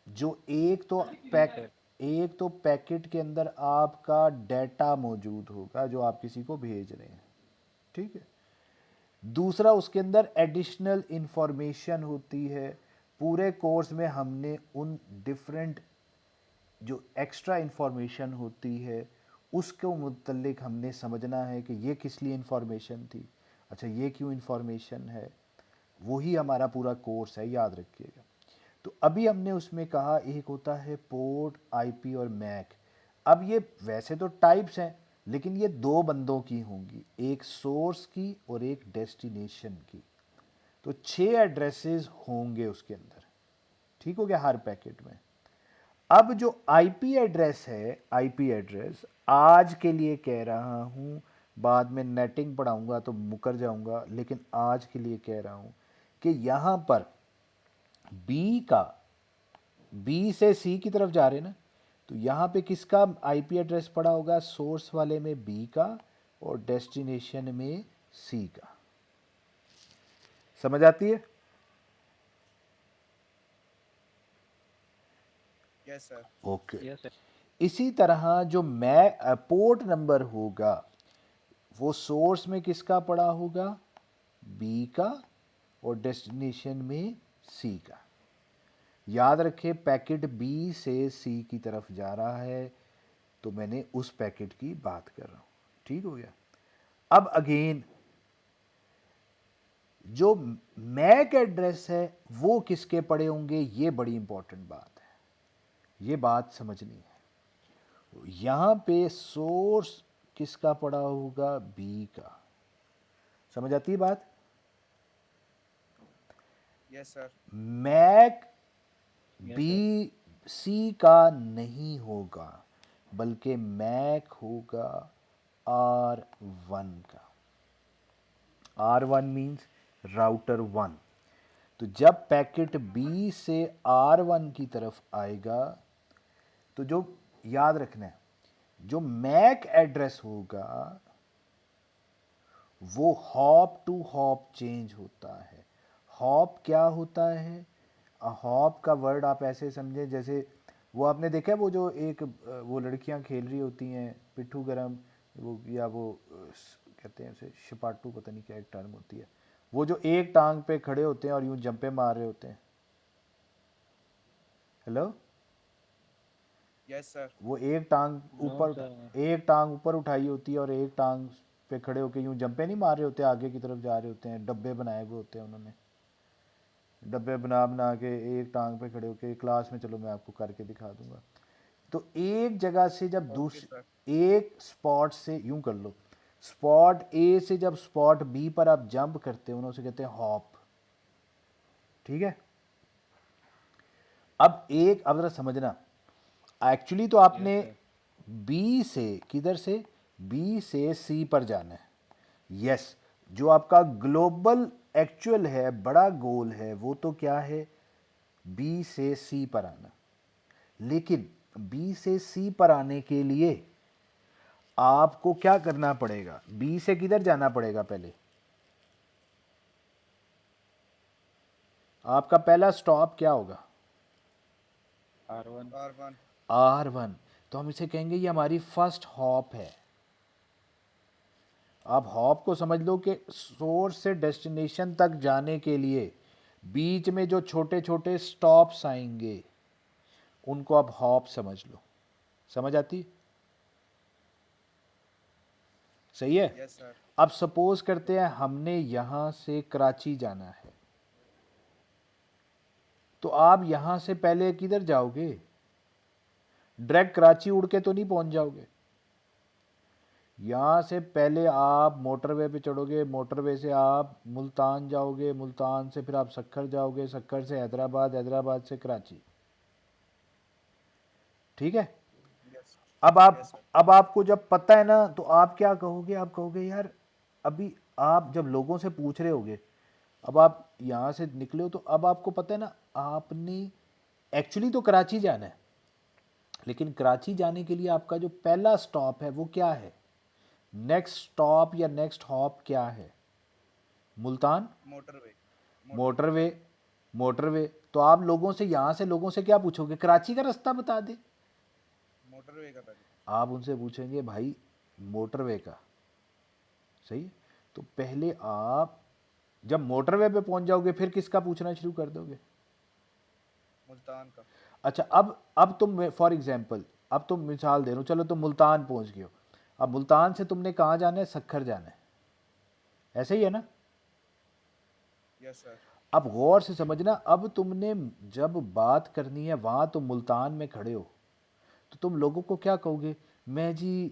जो एक सर तो पैकेट के अंदर आपका डाटा मौजूद होगा जो आप किसी को भेज रहे हैं। ठीक है, दूसरा उसके अंदर एडिशनल इंफॉर्मेशन होती है। पूरे कोर्स में हमने उन डिफरेंट जो एक्स्ट्रा इंफॉर्मेशन होती है उसके मुतल्लिक हमने समझना है कि ये किस लिए इंफॉर्मेशन थी, अच्छा ये क्यों इंफॉर्मेशन है, वही हमारा पूरा कोर्स है, याद रखिएगा। तो अभी हमने उसमें कहा एक होता है पोर्ट, आईपी और मैक। अब ये वैसे तो टाइप्स हैं लेकिन ये दो बंदों की होंगी, एक सोर्स की और एक डेस्टिनेशन की। तो 6 एड्रेसेस होंगे उसके अंदर। ठीक हो गया हर पैकेट में। अब जो आईपी एड्रेस है, आईपी एड्रेस आज के लिए कह रहा हूं, बाद में नेटिंग पढ़ाऊंगा तो मुकर जाऊंगा, लेकिन आज के लिए कह रहा हूं कि यहां पर बी से सी की तरफ जा रहे हैं ना, तो यहाँ पे किसका आईपी एड्रेस पड़ा होगा? सोर्स वाले में बी का और डेस्टिनेशन में सी का। समझ आती है? Yes sir. Okay. Yes sir. इसी तरह जो पोर्ट नंबर होगा वो सोर्स में किसका पड़ा होगा? बी का और डेस्टिनेशन में सी का। याद रखें पैकेट बी से सी की तरफ जा रहा है, तो मैंने उस पैकेट की बात कर रहा हूं। ठीक हो गया? अब अगेन जो मैक एड्रेस है वो किसके पड़े होंगे? ये बड़ी इंपॉर्टेंट बात है, ये बात समझनी है। यहां पे सोर्स किसका पड़ा होगा? बी का। समझ आती है बात? Yes sir. MAC yes B C का नहीं होगा, बल्कि मैक होगा R1 का। R1 means router 1। तो जब पैकेट बी से R1 की तरफ आएगा तो जो याद रखना है, जो मैक एड्रेस होगा वो हॉप टू हॉप चेंज होता है। हॉप क्या होता है? हॉप का वर्ड आप ऐसे समझें जैसे वो आपने देखा है वो जो एक वो लड़कियां खेल रही होती हैं पिट्ठू गरम, वो या वो कहते हैं उसे शिपाटू, पता नहीं क्या एक टर्म होती है, वो जो एक टांग पे खड़े होते हैं और यूं जंपे मार रहे होते हैं। हेलो? Yes sir. वो एक टांग नो ऊपर सर। एक टांग ऊपर उठाई होती है और एक टांग पे खड़े होके यूं जंपे नहीं मार रहे होते, आगे की तरफ जा रहे होते हैं, डब्बे बनाए हुए होते हैं उन्होंने, डब्बे बना बना के एक टांग पे खड़े होके। क्लास में चलो मैं आपको करके दिखा दूंगा। तो एक जगह से जब ओके सर। एक स्पॉट से यूं कर लो, स्पॉट ए से जब स्पॉट बी पर आप जंप करते हो ना उसे कहते हैं हॉप। ठीक है? अब जरा समझना, एक्चुअली तो आपने यस सर। बी से किधर से? बी से सी पर जाना है। यस, जो आपका ग्लोबल एक्चुअल है, बड़ा गोल है, वो तो क्या है? बी से सी पर आना। लेकिन बी से सी पर आने के लिए आपको क्या करना पड़ेगा? बी से किधर जाना पड़ेगा? पहले आपका पहला स्टॉप क्या होगा? R1। R1। R1। तो हम इसे कहेंगे ये हमारी फर्स्ट हॉप है। आप हॉप को समझ लो कि सोर्स से डेस्टिनेशन तक जाने के लिए बीच में जो छोटे छोटे स्टॉप्स आएंगे उनको आप हॉप समझ लो। समझ आती? सही है? Yes sir. अब सपोज करते हैं हमने यहां से कराची जाना है, तो आप यहां से पहले किधर जाओगे? डायरेक्ट कराची उड़ के तो नहीं पहुंच जाओगे। यहाँ से पहले आप मोटरवे पे चढ़ोगे, मोटरवे से आप मुल्तान जाओगे, मुल्तान से फिर आप सक्खर जाओगे, सक्खर से हैदराबाद, हैदराबाद से कराची। ठीक है? यस। अब यस सर। अब आपको जब पता है ना तो आप क्या कहोगे? आप कहोगे यार अभी आप जब लोगों से पूछ रहे होगे, अब आप यहाँ से निकले हो तो अब आपको पता है ना आपने एक्चुअली तो कराची जाना है, लेकिन कराची जाने के लिए आपका जो पहला स्टॉप है वो क्या है? नेक्स्ट स्टॉप या नेक्स्ट हॉप क्या है? मुल्तान। मोटरवे। मोटरवे। मोटरवे। तो आप लोगों से यहाँ से लोगों से क्या पूछोगे? कराची का रास्ता बता दे। मोटरवे का पहले। आप उनसे पूछेंगे भाई मोटरवे का। सही है? तो पहले आप जब मोटरवे पे पहुंच जाओगे फिर किसका पूछना शुरू कर दोगे? मुल्तान का। अच्छा, अब तुम फॉर एग्जांपल, अब तुम मिसाल दे रहे हो, चलो तुम मुल्तान पहुंच गए हो, अब मुल्तान से तुमने कहाँ जाना है? सक्खर जाना है। ऐसे ही है ना? Yes sir. अब गौर से समझना, अब तुमने जब बात करनी है वहां तुम मुल्तान में खड़े हो तो तुम लोगों को क्या कहोगे? मैं जी,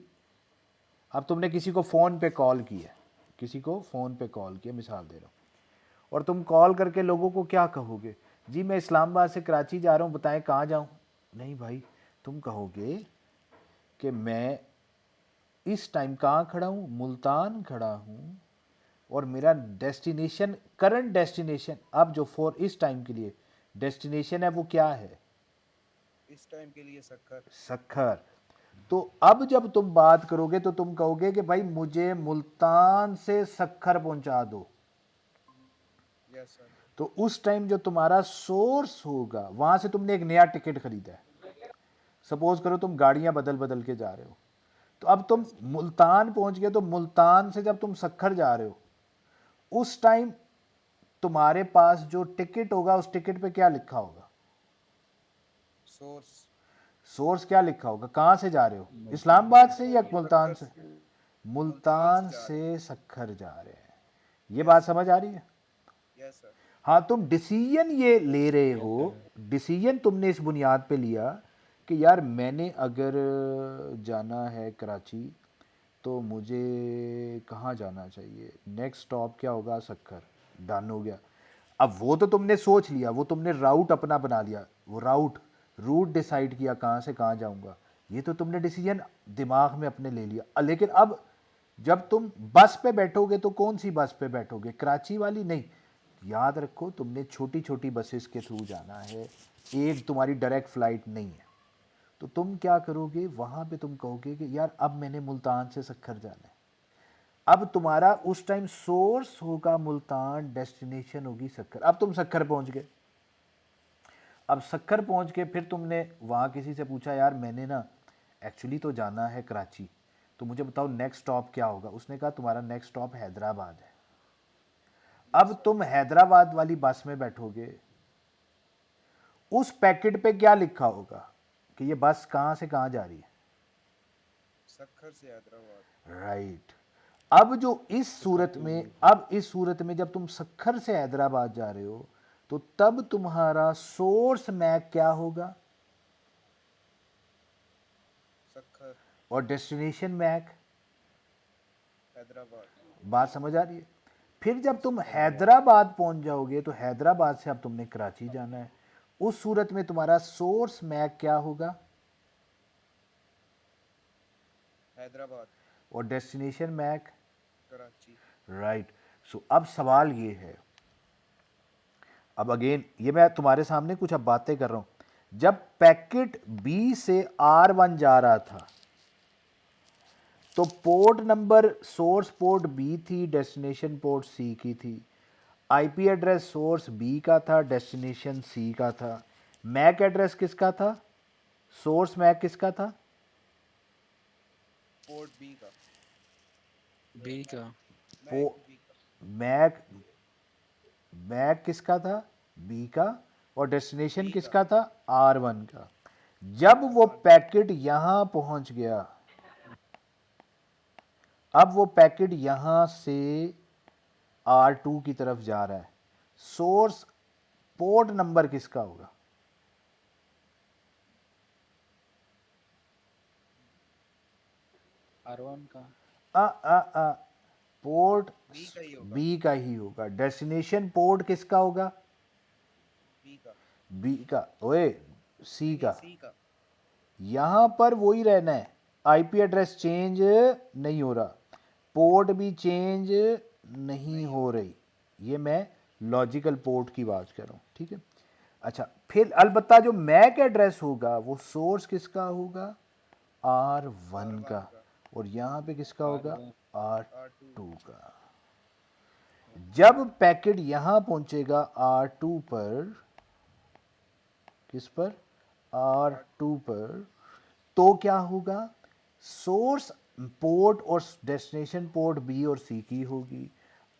अब तुमने किसी को फ़ोन पे कॉल किया, किसी को फ़ोन पे कॉल किया, मिसाल दे रहा हूँ, और तुम कॉल करके लोगों को क्या कहोगे? जी मैं इस्लामाबाद से कराची जा रहा हूँ, बताएं कहाँ जाऊँ? नहीं भाई, तुम कहोगे कि मैं इस टाइम कहाँ खड़ा हूँ? मुल्तान खड़ा हूँ, और मेरा डेस्टिनेशन, करंट डेस्टिनेशन, अब जो फॉर इस टाइम के लिए डेस्टिनेशन है वो क्या है? इस टाइम के लिए सक्कर। सक्खर। तो अब जब तुम बात करोगे तो तुम कहोगे कि भाई मुझे मुल्तान से सक्खर पहुंचा दो। Yes sir. तो उस टाइम जो तुम्हारा सोर्स होगा वहां से तुमने एक नया टिकट खरीदा है। सपोज करो तुम गाड़ियां बदल बदल के जा रहे हो, तो अब तुम मुल्तान पहुंच गए, तो मुल्तान से जब तुम सक्खर जा रहे हो उस टाइम तुम्हारे पास जो टिकट होगा उस टिकट पे क्या लिखा होगा? सोर्स। सोर्स क्या लिखा होगा? कहां से जा रहे हो? मुल्तान इस्लामाबाद से से या मुल्तान सक्कर से? से। मुल्तान जा रहे से सक्खर जा रहे हैं। ये यस बात सर। समझ आ रही है? Yes sir. हाँ, तुम डिसीजन ये ले रहे यस हो, सर। डिसीजन तुमने इस बुनियाद पे लिया कि यार मैंने अगर जाना है कराची तो मुझे कहाँ जाना चाहिए, नेक्स्ट स्टॉप क्या होगा? सक्खर। डन हो गया। अब वो तो तुमने सोच लिया, वो तुमने राउट अपना बना लिया, वो रूट डिसाइड किया कहाँ से कहाँ जाऊँगा, ये तो तुमने डिसीजन दिमाग में अपने ले लिया। लेकिन अब जब तुम बस पे बैठोगे तो कौन सी बस पे बैठोगे? कराची वाली नहीं। याद रखो तुमने छोटी छोटी बसेस के थ्रू जाना है, एक तुम्हारी डायरेक्ट फ्लाइट नहीं है। तो तुम क्या करोगे वहां पे? तुम कहोगे कि यार अब मैंने मुल्तान से सक्खर जाना है। अब तुम्हारा उस टाइम सोर्स होगा मुल्तान, डेस्टिनेशन होगी सक्खर। अब तुम सक्खर पहुंच गए। अब सक्खर पहुंच के फिर तुमने वहां किसी से पूछा, यार मैंने ना एक्चुअली तो जाना है कराची, तो मुझे बताओ नेक्स्ट स्टॉप क्या होगा? उसने कहा तुम्हारा नेक्स्ट स्टॉप हैदराबाद है। अब तुम हैदराबाद वाली बस में बैठोगे, उस पैकेट पे क्या लिखा होगा कि ये बस कहां से कहां जा रही है? सक्कर से हैदराबाद। राइट। अब जो इस सूरत में, अब इस सूरत में जब तुम सक्खर से हैदराबाद जा रहे हो तो तब तुम्हारा सोर्स मैक क्या होगा सक्कर। और डेस्टिनेशन मैक? हैदराबाद। बात समझ आ रही है? फिर जब तुम हैदराबाद पहुंच जाओगे तो हैदराबाद से अब तुमने कराची जाना है, उस सूरत में तुम्हारा सोर्स मैक क्या होगा हैदराबाद। और डेस्टिनेशन मैक? कराची। राइट। सो अब सवाल ये है, अब अगेन ये मैं तुम्हारे सामने कुछ अब बातें कर रहा हूं। जब पैकेट बी से R1 जा रहा था तो port number source port B थी, डेस्टिनेशन पोर्ट सी की थी। आईपी एड्रेस सोर्स बी का था, डेस्टिनेशन सी का था। मैक एड्रेस किसका था? सोर्स मैक किसका था? पोर्ट बी का। बी का। पो मैक बी का। मैक मैक किसका था? बी का। और डेस्टिनेशन बी का। किसका था? R1 का। जब वो R1। पैकेट यहां पहुंच गया, अब वो पैकेट यहां से R2 की तरफ जा रहा है, सोर्स पोर्ट नंबर किसका होगा? R1 का। पोर्ट बी का ही होगा। बी का ही होगा। डेस्टिनेशन पोर्ट किसका होगा? बी का। बी का। ओए, सी नहीं का। सी का। यहां पर वही रहना है, आईपी एड्रेस चेंज नहीं हो रहा, पोर्ट भी चेंज नहीं हो रही। ये मैं लॉजिकल पोर्ट की बात कर रहा हूं, ठीक है। अच्छा, फिर अलबत्ता जो मैक एड्रेस होगा वो सोर्स किसका होगा? R1 R1 का। का। और यहां पे किसका होगा? R1। R2। R2 का। जब पैकेट यहां पहुंचेगा R2 पर, किस पर? R2 पर, तो क्या होगा? सोर्स पोर्ट और डेस्टिनेशन पोर्ट बी और सी की होगी।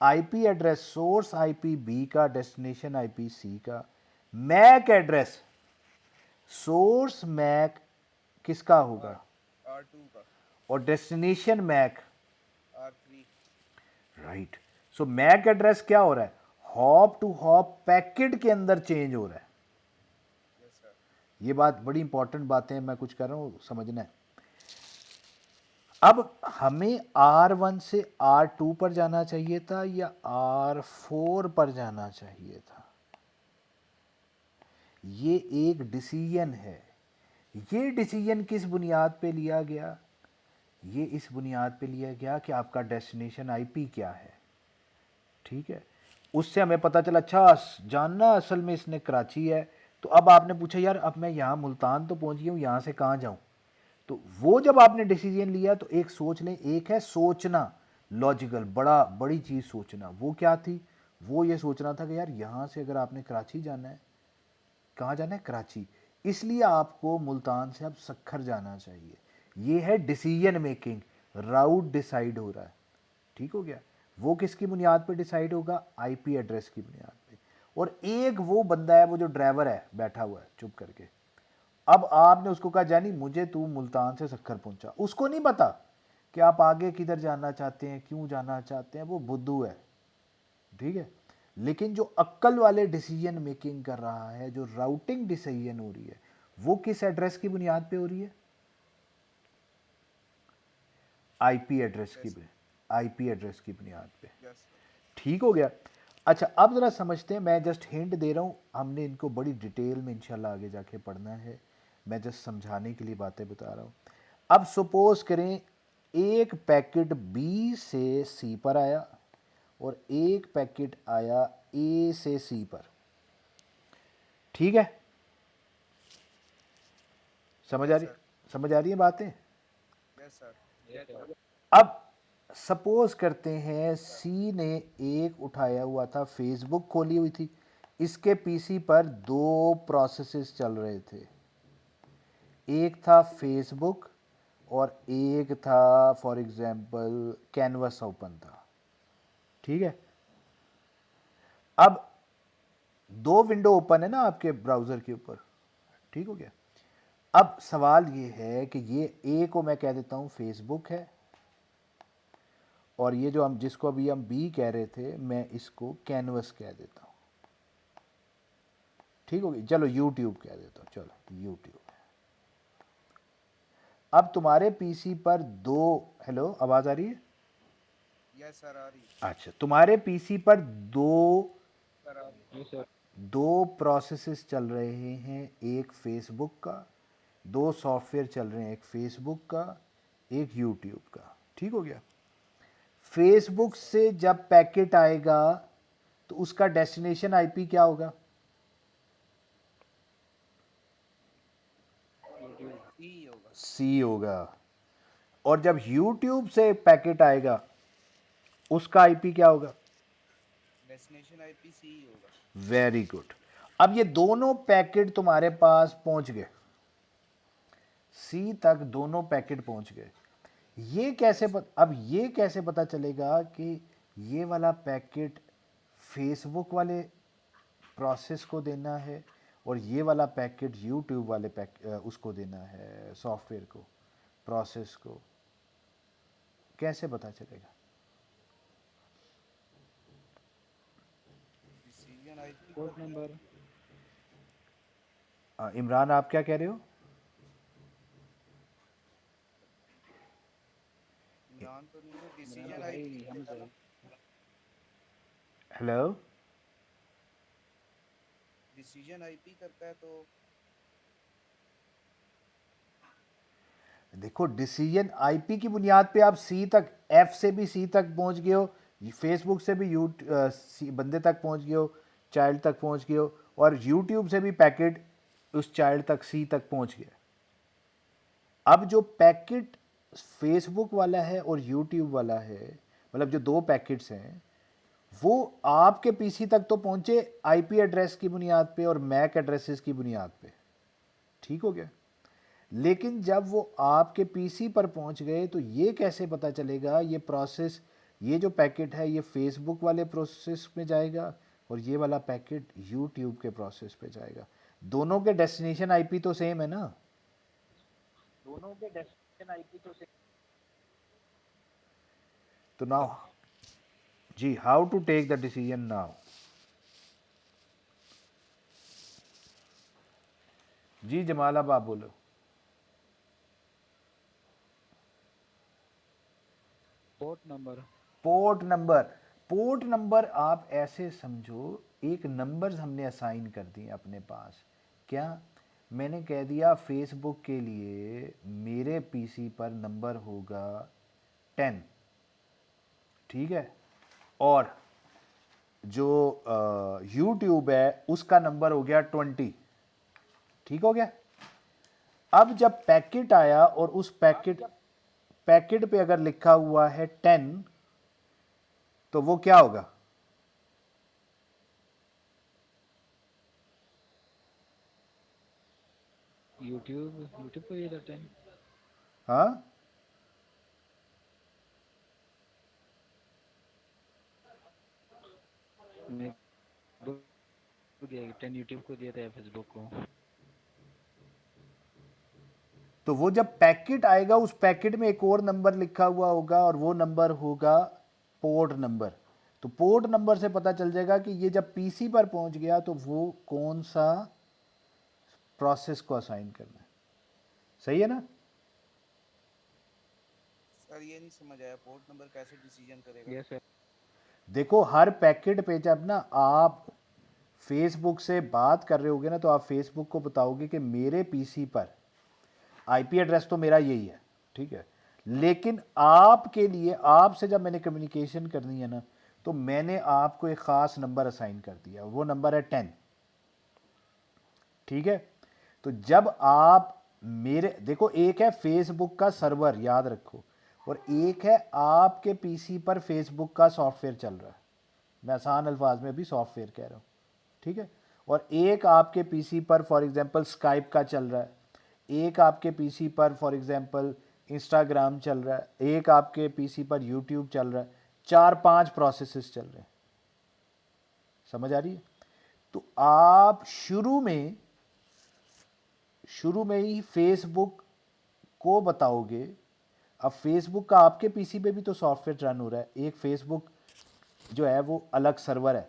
IP address source IP B का, डेस्टिनेशन आईपी सी का। मैक एड्रेस सोर्स मैक किसका होगा? R2 का। और destination Mac? R3। Right. So MAC address क्या हो रहा है? हॉप टू हॉप पैकेट के अंदर चेंज हो रहा है। Yes sir. ये बात बड़ी इंपॉर्टेंट बातें मैं कुछ कर रहा हूं, समझना है। अब हमें R1 से R2 पर जाना चाहिए था या R4 पर जाना चाहिए था? ये एक डिसीजन है। ये डिसीजन किस बुनियाद पे लिया गया? ये इस बुनियाद पे लिया गया कि आपका डेस्टिनेशन आईपी क्या है, ठीक है। उससे हमें पता चला, अच्छा जानना असल में इसने कराची है, तो अब आपने पूछा यार अब मैं यहाँ मुल्तान तो पहुँच गया हूँ, यहाँ से कहाँ जाऊँ? तो वो जब आपने डिसीजन लिया तो एक सोच लें, एक है सोचना लॉजिकल, बड़ी चीज़ सोचना। वो क्या थी? वो ये सोचना था कि यार यहाँ से अगर आपने कराची जाना है, कहाँ जाना है? कराची, इसलिए आपको मुल्तान से अब सखर जाना चाहिए। ये है डिसीजन मेकिंग, राउट डिसाइड हो रहा है। ठीक हो गया? वो किसकी बुनियाद पे डिसाइड होगा? आईपी एड्रेस की बुनियाद पे। और एक वो बंदा है, वो जो ड्राइवर है बैठा हुआ है चुप करके, अब आपने उसको कहा जानी मुझे तू मुल्तान से सक्खर पहुंचा, उसको नहीं पता कि आप आगे किधर जाना चाहते हैं, क्यों जाना चाहते हैं, वो बुद्धू है। ठीक है? लेकिन जो अक्ल वाले डिसीजन मेकिंग कर रहा है, जो राउटिंग डिसीजन हो रही है, वो किस एड्रेस की बुनियाद पे हो रही है? आईपी एड्रेस की, आईपी एड्रेस की बुनियाद पे। Yes sir. ठीक हो गया? अच्छा, अब ज़रा समझते हैं, मैं जस्ट हिंट दे रहा हूँ, हमने इनको बड़ी डिटेल में इंशाल्लाह आगे जाके पढ़ना है, मैं जस्ट समझाने के लिए बातें बता रहा हूँ। अब सपोज करें एक पैकेट बी से सी पर आया और एक पैकेट आया ए से सी पर। ठीक है? समझ आ यस रही, सर। समझ आ रही है बातें? Yes sir. Yes sir. अब सपोज करते हैं सी ने एक उठाया हुआ था, फेसबुक खोली हुई थी, इसके पीसी पर दो प्रोसेसेस चल रहे थे, एक था फेसबुक और एक था फॉर एग्जांपल कैनवस ओपन था। ठीक है? अब दो विंडो ओपन है ना आपके ब्राउज़र के ऊपर। ठीक हो गया? अब सवाल ये है कि ये ए को मैं कह देता हूँ फेसबुक है, और ये जो हम जिसको अभी हम बी कह रहे थे, मैं इसको कैनवस कह देता हूँ। ठीक हो गया? चलो यूट्यूब कह देता हूँ, चलो यूट्यूब। अब तुम्हारे पीसी पर दो, हेलो आवाज़ आ रही है? यस सर, आ रही। अच्छा, तुम्हारे पीसी पर दो सर आ रही। Yes sir. दो प्रोसेसेस चल रहे हैं, एक फेसबुक का, दो सॉफ्टवेयर चल रहे हैं, एक फेसबुक का, एक यूट्यूब का। ठीक हो गया? फेसबुक से जब पैकेट आएगा तो उसका डेस्टिनेशन आईपी क्या होगा? सी होगा। सी होगा। और जब यूट्यूब से पैकेट आएगा उसका आईपी क्या होगा? डेस्टिनेशन आईपी सी होगा। Very good. अब ये दोनों पैकेट तुम्हारे पास पहुंच गए, सी तक दोनों पैकेट पहुंच गए। ये कैसे अब ये कैसे पता चलेगा कि ये वाला पैकेट फेसबुक वाले प्रोसेस को देना है और ये वाला पैकेट यूट्यूब वाले उसको देना है, सॉफ्टवेयर को, प्रोसेस को? कैसे पता चलेगा? Decision IP port number. Imran आप क्या कह रहे हो? इमरान तो नहीं है, मेरा डिसीजन तो है ही आईपी नहीं, हमजा है। हेलो? डिसीजन आईपी करता है तो देखो, डिसीजन आईपी की बुनियाद पे आप सी तक, एफ से भी सी तक पहुंच गए हो, फेसबुक से भी बंदे तक पहुंच गए हो, चाइल्ड तक पहुंच गए हो, और यूट्यूब से भी पैकेट उस चाइल्ड तक, सी तक पहुंच गया। अब जो पैकेट फेसबुक वाला है और यूट्यूब वाला है, मतलब जो दो पैकेट्स हैं, वो आपके पीसी तक तो पहुंचे आईपी एड्रेस की बुनियाद पे और मैक एड्रेसेस की बुनियाद पे। ठीक हो गया? लेकिन जब वो आपके पीसी पर पहुंच गए तो ये कैसे पता चलेगा ये प्रोसेस, ये जो पैकेट है ये फेसबुक वाले प्रोसेस में जाएगा और ये वाला पैकेट यूट्यूब के प्रोसेस पे जाएगा? दोनों के डेस्टिनेशन आईपी तो सेम है ना? दोनों के डेस्टिनेशन आईपी तो से तो नाउ जी, how to take the decision now? जी जमाल, अब आप बोलो। Port number. Port number, port number आप ऐसे समझो, एक नंबर्स हमने असाइन कर दिए अपने पास। क्या? मैंने कह दिया फेसबुक के लिए मेरे पीसी पर नंबर होगा 10। ठीक है? और जो यूट्यूब है उसका नंबर हो गया 20। ठीक हो गया। अब जब पैकेट आया और उस पैकेट पे अगर लिखा हुआ है 10, तो वो क्या होगा? यूट्यूब यूट्यूब को ये करते हैं। हाँ, मैं को दिया 10 यूट्यूब को दिया था या फेसबुक को। तो वो जब पैकेट आएगा उस पैकेट में एक और नंबर लिखा हुआ होगा और वो नंबर होगा पोर्ट नंबर। तो पोर्ट नंबर से पता चल जाएगा कि ये जब पीसी पर पहुंच गया तो वो कौन सा प्रोसेस को असाइन करना है। सही है ना? सर ये नहीं समझ आया, पोर्ट नंबर कैसे डिसीजन करेगा? Yes sir. देखो, हर पैकेट पे जब ना आप फेसबुक से बात कर रहे होगे ना, तो आप फेसबुक को बताओगे कि मेरे पीसी पर आईपी एड्रेस तो मेरा यही है, ठीक है, लेकिन आपके लिए आपसे जब मैंने कम्युनिकेशन करनी है ना, तो मैंने आपको एक ख़ास नंबर असाइन कर दिया, वो नंबर है 10। ठीक है। तो जब आप मेरे देखो, एक है फेसबुक का सर्वर, याद रखो, और एक है आपके पीसी पर फेसबुक का सॉफ्टवेयर चल रहा है। मैं आसान अल्फाज में भी सॉफ्टवेयर कह रहा हूँ, ठीक है। और एक आपके पीसी पर फॉर एग्जांपल स्काइप का चल रहा है, एक आपके पीसी पर फॉर एग्जांपल इंस्टाग्राम चल रहा है, एक आपके पीसी पर यूट्यूब चल रहा है। 4-5 प्रोसेसेस चल रहे हैं। समझ आ रही है? तो आप शुरू में ही फेसबुक को बताओगे। अब फेसबुक का आपके पीसी पे भी तो सॉफ्टवेयर रन हो रहा है, एक फेसबुक जो है वो अलग सर्वर है।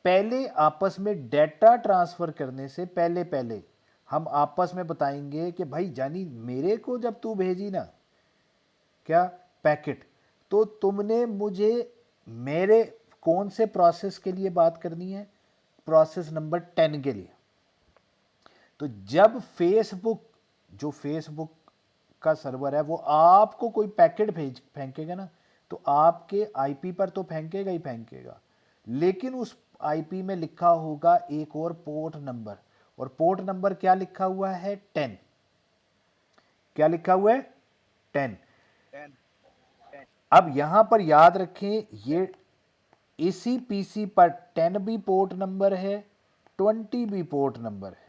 पहले आपस में डेटा ट्रांसफर करने से पहले पहले हम आपस में बताएंगे कि भाई जानी, मेरे को जब तू भेजी ना क्या पैकेट, तो तुमने मुझे मेरे कौन से प्रोसेस के लिए बात करनी है? प्रोसेस नंबर 10 के लिए। तो जब जो फेसबुक का सर्वर है वो आपको कोई पैकेट भेज फेंकेगा ना, तो आपके आईपी पर तो फेंकेगा ही फेंकेगा, लेकिन उस आईपी में लिखा होगा एक और पोर्ट नंबर, और पोर्ट नंबर क्या लिखा हुआ है? 10। क्या लिखा हुआ है? 10। 10। अब यहां पर याद रखें, ये इसी पीसी पर 10 भी पोर्ट नंबर है, 20 भी पोर्ट नंबर है।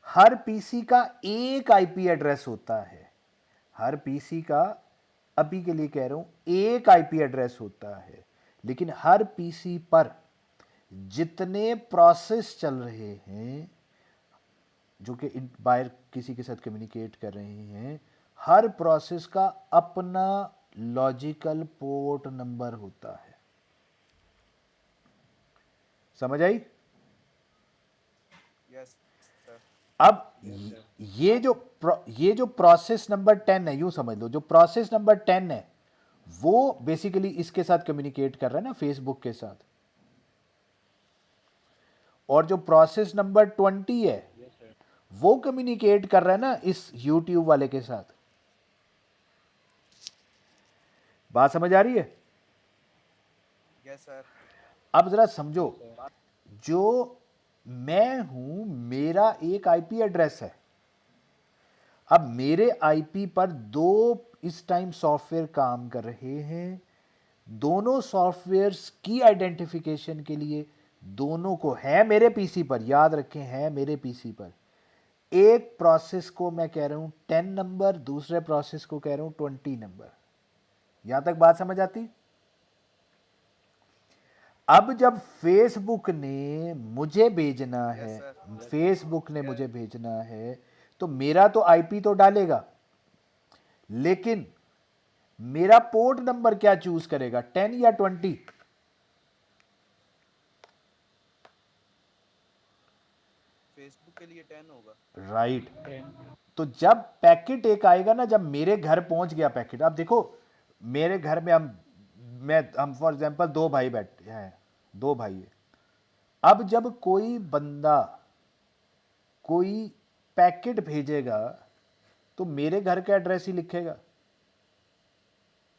हर पीसी का एक आईपी एड्रेस होता है। हर पीसी का, अभी के लिए कह रहा हूं, एक आईपी एड्रेस होता है, लेकिन हर पीसी पर जितने प्रोसेस चल रहे हैं जो कि बाहर किसी के साथ कम्युनिकेट कर रहे हैं, हर प्रोसेस का अपना लॉजिकल पोर्ट नंबर होता है। समझ आई? Yes sir. अब ये जो प्रोसेस नंबर 10 है, यूं समझ लो, जो प्रोसेस नंबर 10 है वो बेसिकली इसके साथ कम्युनिकेट कर रहा है ना, फेसबुक के साथ। और जो प्रोसेस नंबर 20 है वो कम्युनिकेट कर रहा है ना इस यूट्यूब वाले के साथ। बात समझ आ रही है? Yes sir. अब जरा समझो, जो मैं हूं, मेरा एक आईपी एड्रेस है। अब मेरे आईपी पर दो इस टाइम सॉफ्टवेयर काम कर रहे हैं। दोनों सॉफ्टवेयर्स की आइडेंटिफिकेशन के लिए दोनों को है मेरे पीसी पर, याद रखें, है मेरे पीसी पर। एक प्रोसेस को मैं कह रहा हूं 10 नंबर, दूसरे प्रोसेस को कह रहा हूं 20 नंबर। यहां तक बात समझ आती? अब जब फेसबुक ने मुझे भेजना यस है, सर। फेसबुक ने मुझे भेजना है, तो मेरा तो आईपी तो डालेगा, लेकिन मेरा पोर्ट नंबर क्या चूज करेगा, 10 या 20? फेसबुक के लिए 10 होगा। राइट। तो जब पैकेट एक आएगा ना, जब मेरे घर पहुंच गया पैकेट, अब देखो, मेरे घर में हम फॉर एग्जांपल दो भाई बैठे हैं, दो भाई है। अब जब कोई बंदा कोई पैकेट भेजेगा तो मेरे घर का एड्रेस ही लिखेगा।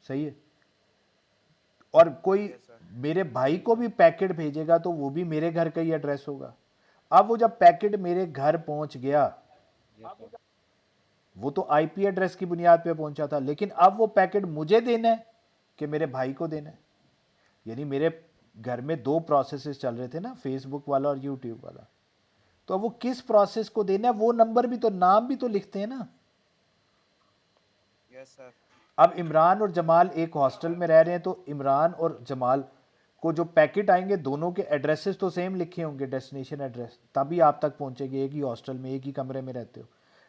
सही है? और कोई यस सर। मेरे भाई को भी पैकेट भेजेगा तो वो भी मेरे घर का ही एड्रेस होगा। अब वो जब पैकेट मेरे घर पहुंच गया, यस सर। वो तो आईपी एड्रेस की बुनियाद पे पहुंचा था, लेकिन अब वो पैकेट मुझे देना है कि मेरे भाई को देना है। यानी मेरे घर में दो प्रोसेसेस चल रहे थे ना, फेसबुक वाला और यूट्यूब वाला। तो अब वो किस प्रोसेस को देना है, वो नंबर भी तो, नाम भी तो लिखते हैं ना। Yes sir. अब इमरान और जमाल एक हॉस्टल में रह रहे हैं, तो इमरान और जमाल को जो पैकेट आएंगे दोनों के एड्रेसेस तो सेम लिखे होंगे, डेस्टिनेशन एड्रेस, तभी आप तक पहुंचेंगे। एक ही हॉस्टल में, एक ही कमरे में रहते हो।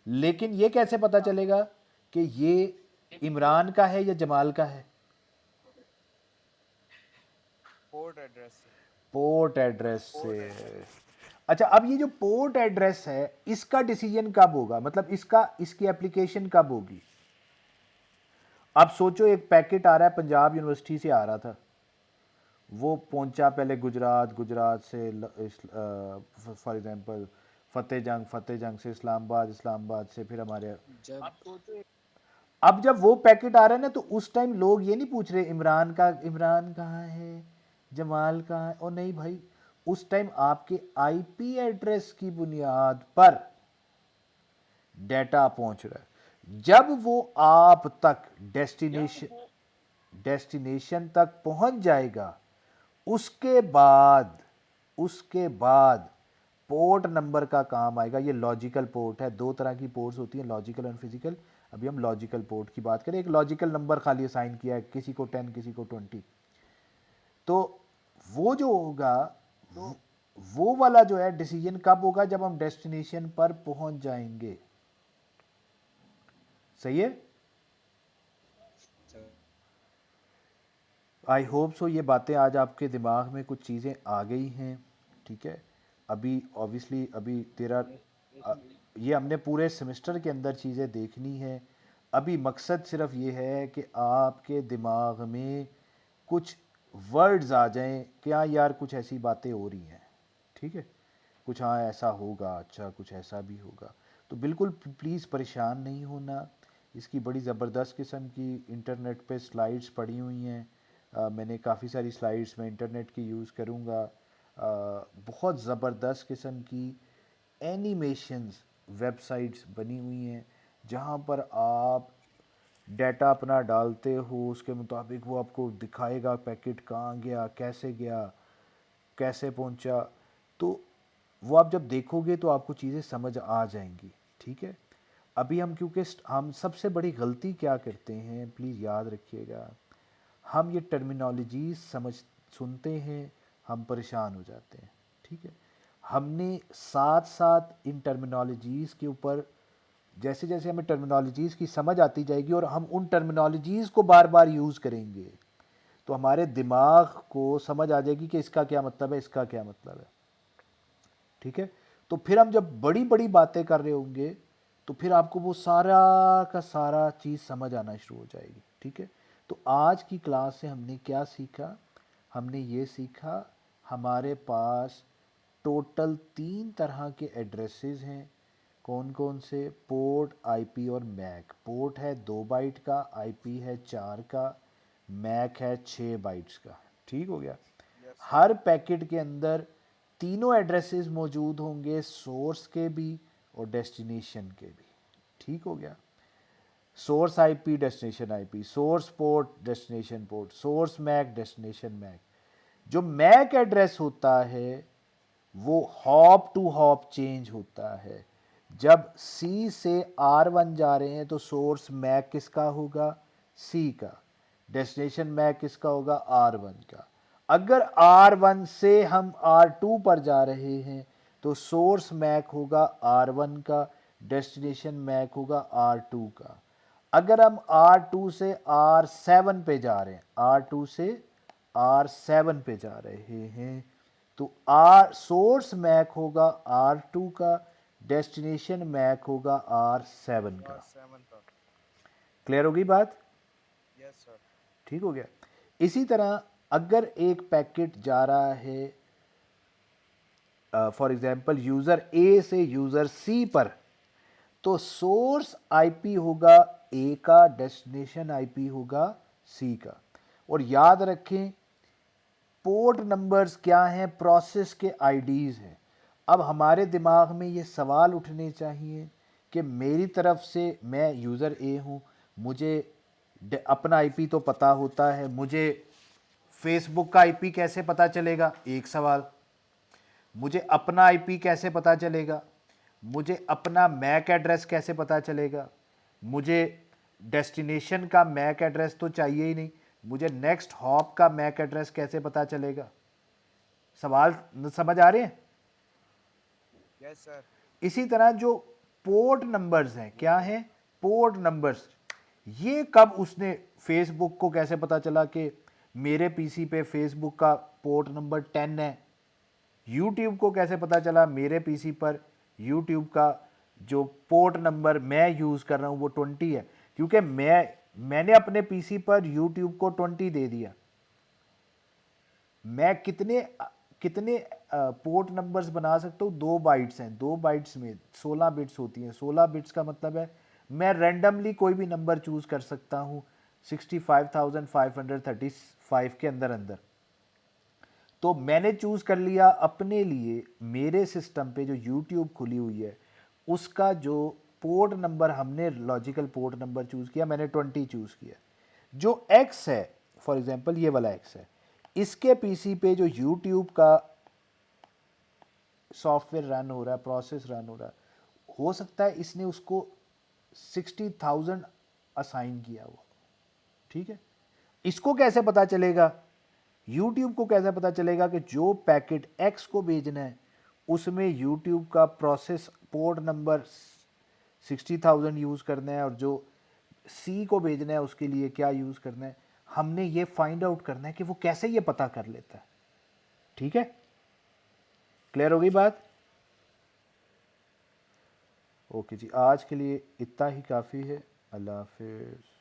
लेकिन ये कैसे पता चलेगा कि ये इमरान का है या जमाल का है? पोर्ट एड्रेस से। पोर्ट एड्रेस से। अच्छा, अब ये जो पोर्ट एड्रेस है, इसका डिसीजन कब होगा, मतलब इसकी एप्लीकेशन कब होगी? अब सोचो, एक पैकेट आ रहा है, पंजाब यूनिवर्सिटी से आ रहा था, वो पहुंचा पहले गुजरात, गुजरात से फॉर एग्जांपल फतेह जंग से इस्लामाबाद, इस्लामाबाद से फिर हमारे। जब अब जब वो पैकेट आ रहा है ना, तो उस टाइम लोग ये नहीं पूछ रहे इमरान कहाँ है, जमाल कहाँ है, और नहीं भाई, उस टाइम आपके आईपी एड्रेस की बुनियाद पर डेटा पहुंच रहा है। जब वो आप तक डेस्टिनेशन तक पहुंच जाएगा, उसके बाद पोर्ट नंबर का काम आएगा। ये लॉजिकल पोर्ट है, दो तरह की पोर्ट्स होती हैं, लॉजिकल और फिजिकल। अभी हम लॉजिकल पोर्ट की बात करें। एक लॉजिकल नंबर खाली असाइन किया है, किसी को 10, किसी को 20। तो वो जो होगा, वो वाला जो है डिसीजन कब होगा, जब हम डेस्टिनेशन पर पहुंच जाएंगे। सही है? आई होप सो ये बातें आज आपके दिमाग में कुछ चीज़ें आ गई हैं। ठीक है, अभी ऑब्वियसली अभी तेरा ये हमने पूरे सेमेस्टर के अंदर चीज़ें देखनी है। अभी मकसद सिर्फ ये है कि आपके दिमाग में कुछ वर्ड्स आ जाएं कि हाँ यार, कुछ ऐसी बातें हो रही हैं। ठीक है, कुछ हाँ ऐसा होगा, अच्छा कुछ ऐसा भी होगा। तो बिल्कुल प्लीज़ परेशान नहीं होना। इसकी बड़ी ज़बरदस्त किस्म की इंटरनेट पे स्लाइड्स पड़ी हुई हैं। मैंने काफ़ी सारी स्लाइड्स में इंटरनेट की यूज़ करूँगा। बहुत ज़बरदस्त किस्म की एनिमेशंस वेबसाइट्स बनी हुई हैं, जहाँ पर आप डाटा अपना डालते हो, उसके मुताबिक वो आपको दिखाएगा पैकेट कहाँ गया, कैसे गया, कैसे पहुंचा। तो वो आप जब देखोगे तो आपको चीज़ें समझ आ जाएंगी। ठीक है, अभी हम क्योंकि हम सबसे बड़ी गलती क्या करते हैं, प्लीज़ याद रखिएगा, हम ये टर्मिनोलॉजी सुनते हैं, हम परेशान हो जाते हैं। ठीक है, हमने साथ साथ इन टर्मिनोलॉजीज़ के ऊपर, जैसे जैसे हमें टर्मिनोलॉजीज़ की समझ आती जाएगी और हम उन टर्मिनोलॉजीज़ को बार बार यूज़ करेंगे, तो हमारे दिमाग को समझ आ जाएगी कि इसका क्या मतलब है, इसका क्या मतलब है। ठीक है, तो फिर हम जब बड़ी बड़ी बातें कर रहे होंगे, तो फिर आपको वो सारा का सारा चीज़ समझ आना शुरू हो जाएगी। ठीक है, तो आज की क्लास से हमने क्या सीखा? हमने ये सीखा, हमारे पास टोटल 3 तरह के एड्रेसेस हैं। कौन कौन से? पोर्ट, आईपी और मैक। पोर्ट है 2 बाइट का, आईपी है 4 का, मैक है 6 बाइट्स का। ठीक हो गया? हर पैकेट के अंदर तीनों एड्रेसेस मौजूद होंगे, सोर्स के भी और डेस्टिनेशन के भी। ठीक हो गया? Source IP, destination IP, source port, destination port, source MAC, destination MAC. जो मैक एड्रेस होता है वो हॉप टू हॉप चेंज होता है। जब सी से R1 जा रहे हैं तो सोर्स मैक किसका होगा? सी का। डेस्टिनेशन मैक किसका होगा? R1 का। अगर R1 से हम R2 पर जा रहे हैं तो सोर्स मैक होगा R1 का, डेस्टिनेशन मैक होगा R2 का। अगर हम R2 से R7 पे जा रहे हैं, R2 से R7 पे जा रहे हैं, तो सोर्स मैक होगा R2 का, डेस्टिनेशन मैक होगा R7 का। R7 का। क्लियर होगी बात? Yes sir. ठीक हो गया? इसी तरह अगर एक पैकेट जा रहा है फॉर एग्जांपल यूज़र ए से यूज़र सी पर, तो सोर्स आईपी होगा ए का, डेस्टिनेशन आईपी होगा सी का। और याद रखें, पोर्ट नंबर्स क्या हैं? प्रोसेस के आईडीज़ हैं। अब हमारे दिमाग में ये सवाल उठने चाहिए कि मेरी तरफ से, मैं यूज़र ए हूँ, मुझे अपना आईपी तो पता होता है, मुझे फेसबुक का आईपी कैसे पता चलेगा, एक सवाल। मुझे अपना आईपी कैसे पता चलेगा, मुझे अपना मैक एड्रेस कैसे पता चलेगा, मुझे डेस्टिनेशन का मैक एड्रेस तो चाहिए ही नहीं, मुझे नेक्स्ट हॉप का मैक एड्रेस कैसे पता चलेगा। सवाल समझ आ रहे हैं? Yes sir. इसी तरह जो पोर्ट नंबर्स हैं, क्या हैं? Port numbers. ये कब उसने फेसबुक को कैसे पता चला कि मेरे पीसी पे फेसबुक का पोर्ट नंबर 10 है? यूट्यूब को कैसे पता चला मेरे पीसी पर यूट्यूब का जो पोर्ट नंबर मैं यूज़ कर रहा हूँ वो 20 है? क्योंकि मैंने अपने पीसी पर यूट्यूब को 20 दे दिया। मैं कितने कितने पोर्ट नंबर्स बना सकता हूँ? 2 बाइट्स हैं, 2 बाइट्स में 16 बिट्स होती हैं। 16 बिट्स का मतलब है मैं रैंडमली कोई भी नंबर चूज़ कर सकता हूँ 65,535 के अंदर अंदर। तो मैंने चूज़ कर लिया अपने लिए, मेरे सिस्टम पे जो यूट्यूब खुली हुई है उसका जो पोर्ट नंबर, हमने लॉजिकल पोर्ट नंबर चूज़ किया, मैंने 20 चूज़ किया। जो एक्स है, फॉर एग्जांपल ये वाला एक्स है, इसके पीसी पे जो यूट्यूब का सॉफ्टवेयर रन हो रहा है, प्रोसेस रन हो सकता है इसने उसको 60,000 असाइन किया हुआ, ठीक है। इसको कैसे पता चलेगा? यूट्यूब को कैसे पता चलेगा कि जो पैकेट एक्स को भेजना है उसमें यूट्यूब का प्रोसेस पोर्ट नंबर 60,000 यूज़ करना है और जो सी को भेजना है उसके लिए क्या यूज़ करना है? हमने ये फाइंड आउट करना है कि वो कैसे ये पता कर लेता है। ठीक है, क्लियर हो गई बात? ओके जी, आज के लिए इतना ही काफ़ी है। अल्लाह हाफिज़।